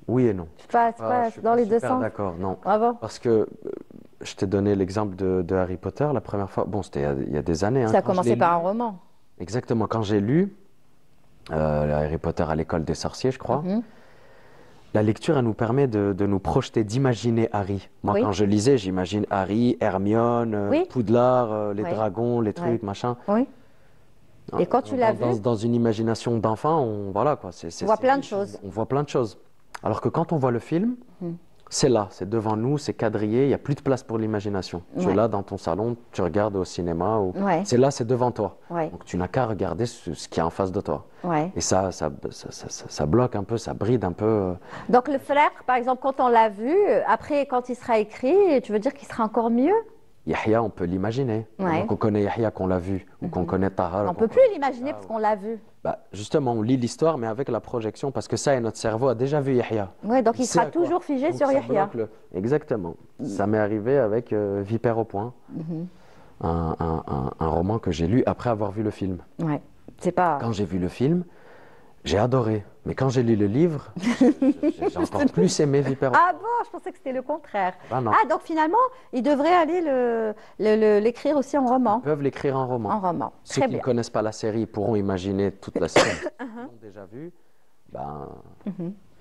S2: Oui et non.
S1: C'est pas
S2: Je suis
S1: dans
S2: pas
S1: les deux
S2: super
S1: sens.
S2: D'accord, non.
S1: Bravo.
S2: Parce que je t'ai donné l'exemple de Harry Potter la première fois. Bon, c'était il y a des années. Hein,
S1: Ça a
S2: quand je
S1: commencé
S2: l'ai
S1: par un
S2: lu.
S1: roman.
S2: Exactement. Quand j'ai lu Harry Potter à l'école des sorciers, je crois, la lecture, elle nous permet de nous projeter, d'imaginer Harry. Moi,
S1: Oui.
S2: quand je lisais, j'imagine Harry, Hermione,
S1: Oui.
S2: Poudlard, les
S1: Oui.
S2: dragons, les trucs,
S1: Ouais.
S2: machin.
S1: Oui. Et quand tu l'as vu,
S2: Dans une imagination d'enfant, voilà quoi.
S1: on voit plein de choses.
S2: On voit plein de choses. Alors que quand on voit le film, c'est là, c'est devant nous, c'est quadrillé, il n'y a plus de place pour l'imagination. Tu es là dans ton salon, tu regardes au cinéma, c'est là, c'est devant toi. Donc tu n'as qu'à regarder ce qu'il y a en face de toi. Et ça bloque un peu, ça bride un peu.
S1: Donc le frère, par exemple, quand on l'a vu, après quand il sera écrit, tu veux dire qu'il sera encore mieux?
S2: Yahya, on peut l'imaginer. Donc on connaît Yahya, qu'on l'a vu, ou qu'on connaît Tahar.
S1: On ne peut plus l'imaginer parce qu'on l'a vu.
S2: Bah, justement, on lit l'histoire, mais avec la projection, parce que ça, et notre cerveau a déjà vu Yahya.
S1: Oui, donc il sera toujours figé sur Yahya.
S2: Exactement. Ça m'est arrivé avec Vipère au point, un roman que j'ai lu après avoir vu le film.
S1: Ouais. C'est pas...
S2: Quand j'ai vu le film, j'ai adoré. Mais quand j'ai lu le livre, j'ai encore plus aimé Vipère au point.
S1: Ah bon, je pensais que c'était le contraire.
S2: Ah, non.
S1: Ah, donc finalement, ils devraient aller l'écrire aussi en roman.
S2: Ils peuvent l'écrire en roman.
S1: En roman.
S2: Ceux
S1: Très
S2: qui ne
S1: bien.
S2: connaissent pas la série pourront imaginer toute la série. Ils l'ont déjà vu.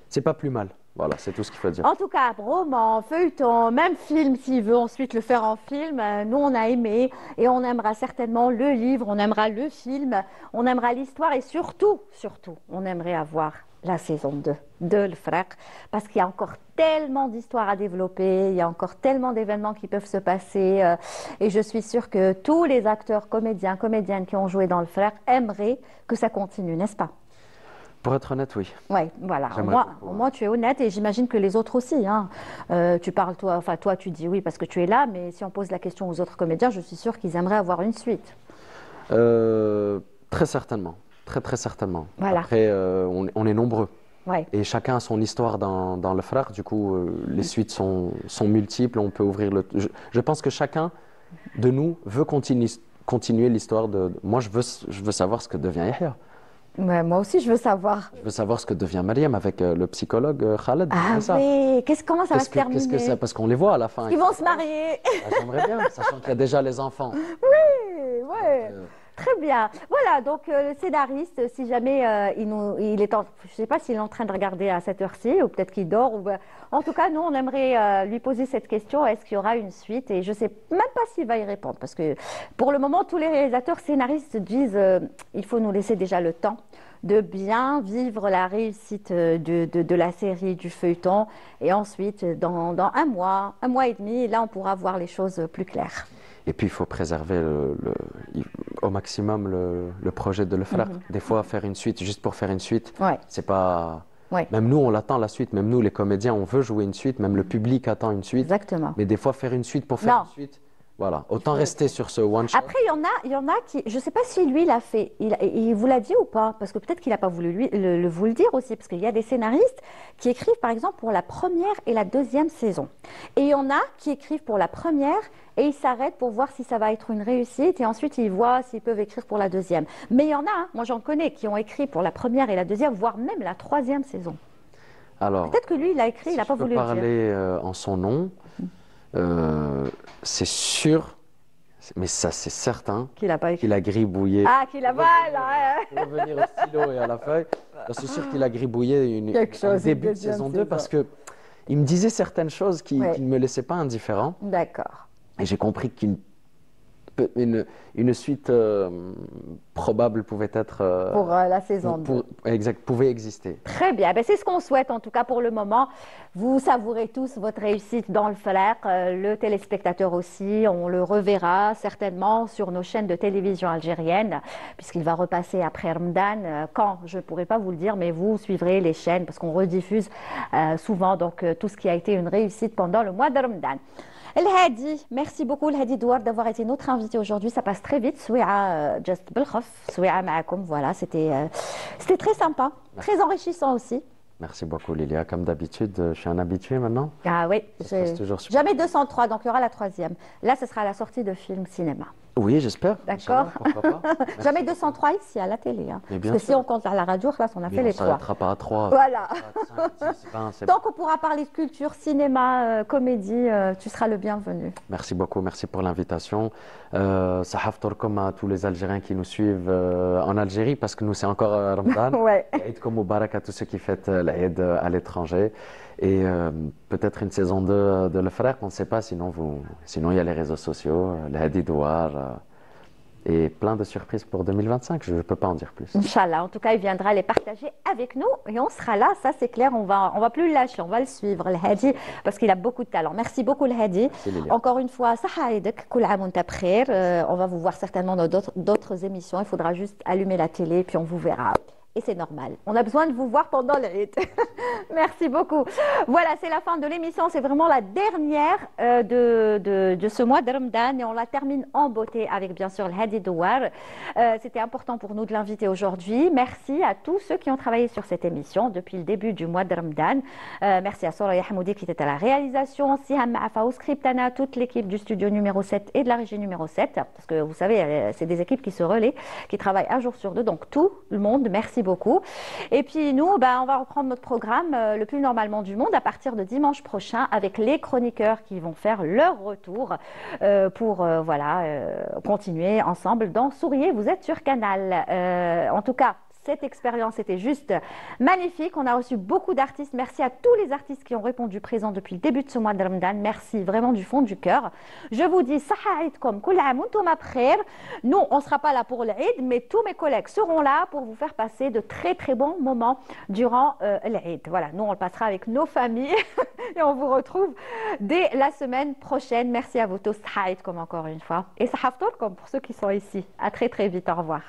S2: C'est pas plus mal. Voilà, c'est tout ce qu'il faut dire.
S1: En tout cas, roman, feuilleton, même film, s'il veut ensuite le faire en film, nous on a aimé et on aimera certainement le livre, on aimera le film, on aimera l'histoire et surtout, on aimerait avoir la saison 2 de Le Frère parce qu'il y a encore tellement d'histoires à développer, il y a encore tellement d'événements qui peuvent se passer et je suis sûre que tous les acteurs, comédiennes qui ont joué dans Le Frère aimeraient que ça continue, n'est-ce pas?
S2: Pour être honnête, oui.
S1: Oui, voilà. Au moins, tu es honnête et j'imagine que les autres aussi. Hein. Tu parles, toi, tu dis oui parce que tu es là, mais si on pose la question aux autres comédiens, je suis sûre qu'ils aimeraient avoir une suite.
S2: Très certainement. Très certainement.
S1: Voilà.
S2: Après, on est nombreux.
S1: Ouais.
S2: Et chacun a son histoire dans Le Frère. Du coup, les suites sont multiples. On peut ouvrir le... Je pense que chacun de nous veut continuer l'histoire de... Moi, je veux savoir ce que devient Yahya.
S1: Ouais, moi aussi, je veux savoir.
S2: Je veux savoir ce que devient Mariam avec le psychologue Khaled.
S1: Ah oui, comment ça va se terminer?
S2: Qu'est-ce que c'est? Parce qu'on les voit à la fin.
S1: Ils vont se marier.
S2: J'aimerais bien, sachant qu'il y a déjà les enfants.
S1: Oui, ouais. Très bien. Voilà, donc le scénariste, si jamais il est je ne sais pas s'il est en train de regarder à cette heure-ci, ou peut-être qu'il dort. En tout cas, nous, on aimerait lui poser cette question, est-ce qu'il y aura une suite? Et je ne sais même pas s'il va y répondre, parce que pour le moment, tous les réalisateurs scénaristes disent il faut nous laisser déjà le temps de bien vivre la réussite de la série, du feuilleton. Et ensuite, dans un mois et demi, là, on pourra voir les choses plus claires.
S2: Et puis, il faut préserver au maximum le projet de Le Frère. Des fois, faire une suite juste pour faire une suite, c'est pas... Même nous, on l'attend la suite. Même nous, les comédiens, on veut jouer une suite. Même le public attend une suite.
S1: Exactement.
S2: Mais des fois, faire une suite pour faire une suite... Voilà, autant rester sur ce one shot.
S1: Après, il y en a qui, je ne sais pas si lui l'a fait, il vous l'a dit ou pas, parce que peut-être qu'il n'a pas voulu vous le dire aussi, parce qu'il y a des scénaristes qui écrivent par exemple pour la première et la deuxième saison. Et il y en a qui écrivent pour la première et ils s'arrêtent pour voir si ça va être une réussite et ensuite ils voient s'ils peuvent écrire pour la deuxième. Mais il y en a, moi j'en connais, qui ont écrit pour la première et la deuxième, voire même la troisième saison.
S2: Alors,
S1: peut-être que lui, il a écrit, il n'a pas voulu le dire.
S2: parler en son nom. C'est sûr, mais ça c'est certain
S1: qu'il a pas écrit.
S2: Qu'il a gribouillé.
S1: Ah, qu'il a voilà.
S2: Pour revenir au stylo et à la feuille, c'est sûr qu'il a gribouillé un début de saison 2 parce que il me disait certaines choses qui ne me laissaient pas indifférent.
S1: D'accord.
S2: Et j'ai compris qu'une suite probable pouvait être...
S1: pour la saison 2.
S2: Exact, pouvait exister.
S1: Très bien, c'est ce qu'on souhaite en tout cas pour le moment. Vous savourez tous votre réussite dans Le Frère, le téléspectateur aussi, on le reverra certainement sur nos chaînes de télévision algériennes, puisqu'il va repasser après Ramadan. Quand, je ne pourrai pas vous le dire, mais vous suivrez les chaînes, parce qu'on rediffuse souvent donc, tout ce qui a été une réussite pendant le mois de Ramadan. El Hadi, merci beaucoup El Hadi Douar d'avoir été notre invité aujourd'hui. Ça passe très vite. Souia Just Belkhof, Souia Maakoum. Voilà, c'était très sympa, très enrichissant aussi.
S2: Merci beaucoup Lilia. Comme d'habitude, je suis un habitué maintenant.
S1: Ah oui, jamais 203, donc il y aura la troisième. Là, ce sera la sortie de film cinéma.
S2: Oui, j'espère.
S1: D'accord. Jamais 203 ici à la télé. Hein. Parce que si on compte à la radio, là, on a fait les 3.
S2: On ne s'arrêtera pas à 3.
S1: Voilà.
S2: 4, 5, 6, 20,
S1: Tant qu'on pourra parler de culture, cinéma, comédie, tu seras le bienvenu.
S2: Merci beaucoup, merci pour l'invitation. Sahaf Torkom à tous les Algériens qui nous suivent en Algérie, parce que nous, c'est encore Ramadan.
S1: Ouais.
S2: Eid Kom Moubarak à tous ceux qui fêtent l'Aïd à l'étranger. Et peut-être une saison 2 de Le Frère, on ne sait pas, sinon il y a les réseaux sociaux, le Hadi Douar. et plein de surprises pour 2025. Je ne peux pas en dire plus.
S1: Inch'Allah, en tout cas, il viendra les partager avec nous et on sera là, ça c'est clair, on va plus le lâcher, on va le suivre, le Hadi, parce qu'il a beaucoup de talent. Merci beaucoup, le Hadi. Encore une fois, Saha Aïdek, Kul Aam Wanta Bkhair. On va vous voir certainement dans d'autres émissions, il faudra juste allumer la télé, puis on vous verra. Et c'est normal. On a besoin de vous voir pendant l'Eid. Merci beaucoup. Voilà, c'est la fin de l'émission. C'est vraiment la dernière de ce mois de Ramadan. Et on la termine en beauté avec, bien sûr, le Hadi Douar. C'était important pour nous de l'inviter aujourd'hui. Merci à tous ceux qui ont travaillé sur cette émission depuis le début du mois de Ramadan. Merci à Soraya Hamoudi qui était à la réalisation. Siham Maafaou, Scriptana, toute l'équipe du studio numéro 7 et de la régie numéro 7. Parce que vous savez, c'est des équipes qui se relaient, qui travaillent un jour sur deux. Donc tout le monde, merci beaucoup. Et puis nous, on va reprendre notre programme le plus normalement du monde à partir de dimanche prochain avec les chroniqueurs qui vont faire leur retour pour continuer ensemble dans Souriez, vous êtes sur Canal. En tout cas, cette expérience était juste magnifique. On a reçu beaucoup d'artistes. Merci à tous les artistes qui ont répondu présents depuis le début de ce mois de Ramadan. Merci vraiment du fond du cœur. Je vous dis Saha Aïdkom, Kul Aam Wantum Bkhair. Nous, on ne sera pas là pour l'Eid, mais tous mes collègues seront là pour vous faire passer de très très bons moments durant l'Eid. Voilà, nous on le passera avec nos familles et on vous retrouve dès la semaine prochaine. Merci à vous tous. Saha Aïdkom encore une fois. Et Saha Ftourkom pour ceux qui sont ici. À très très vite. Au revoir.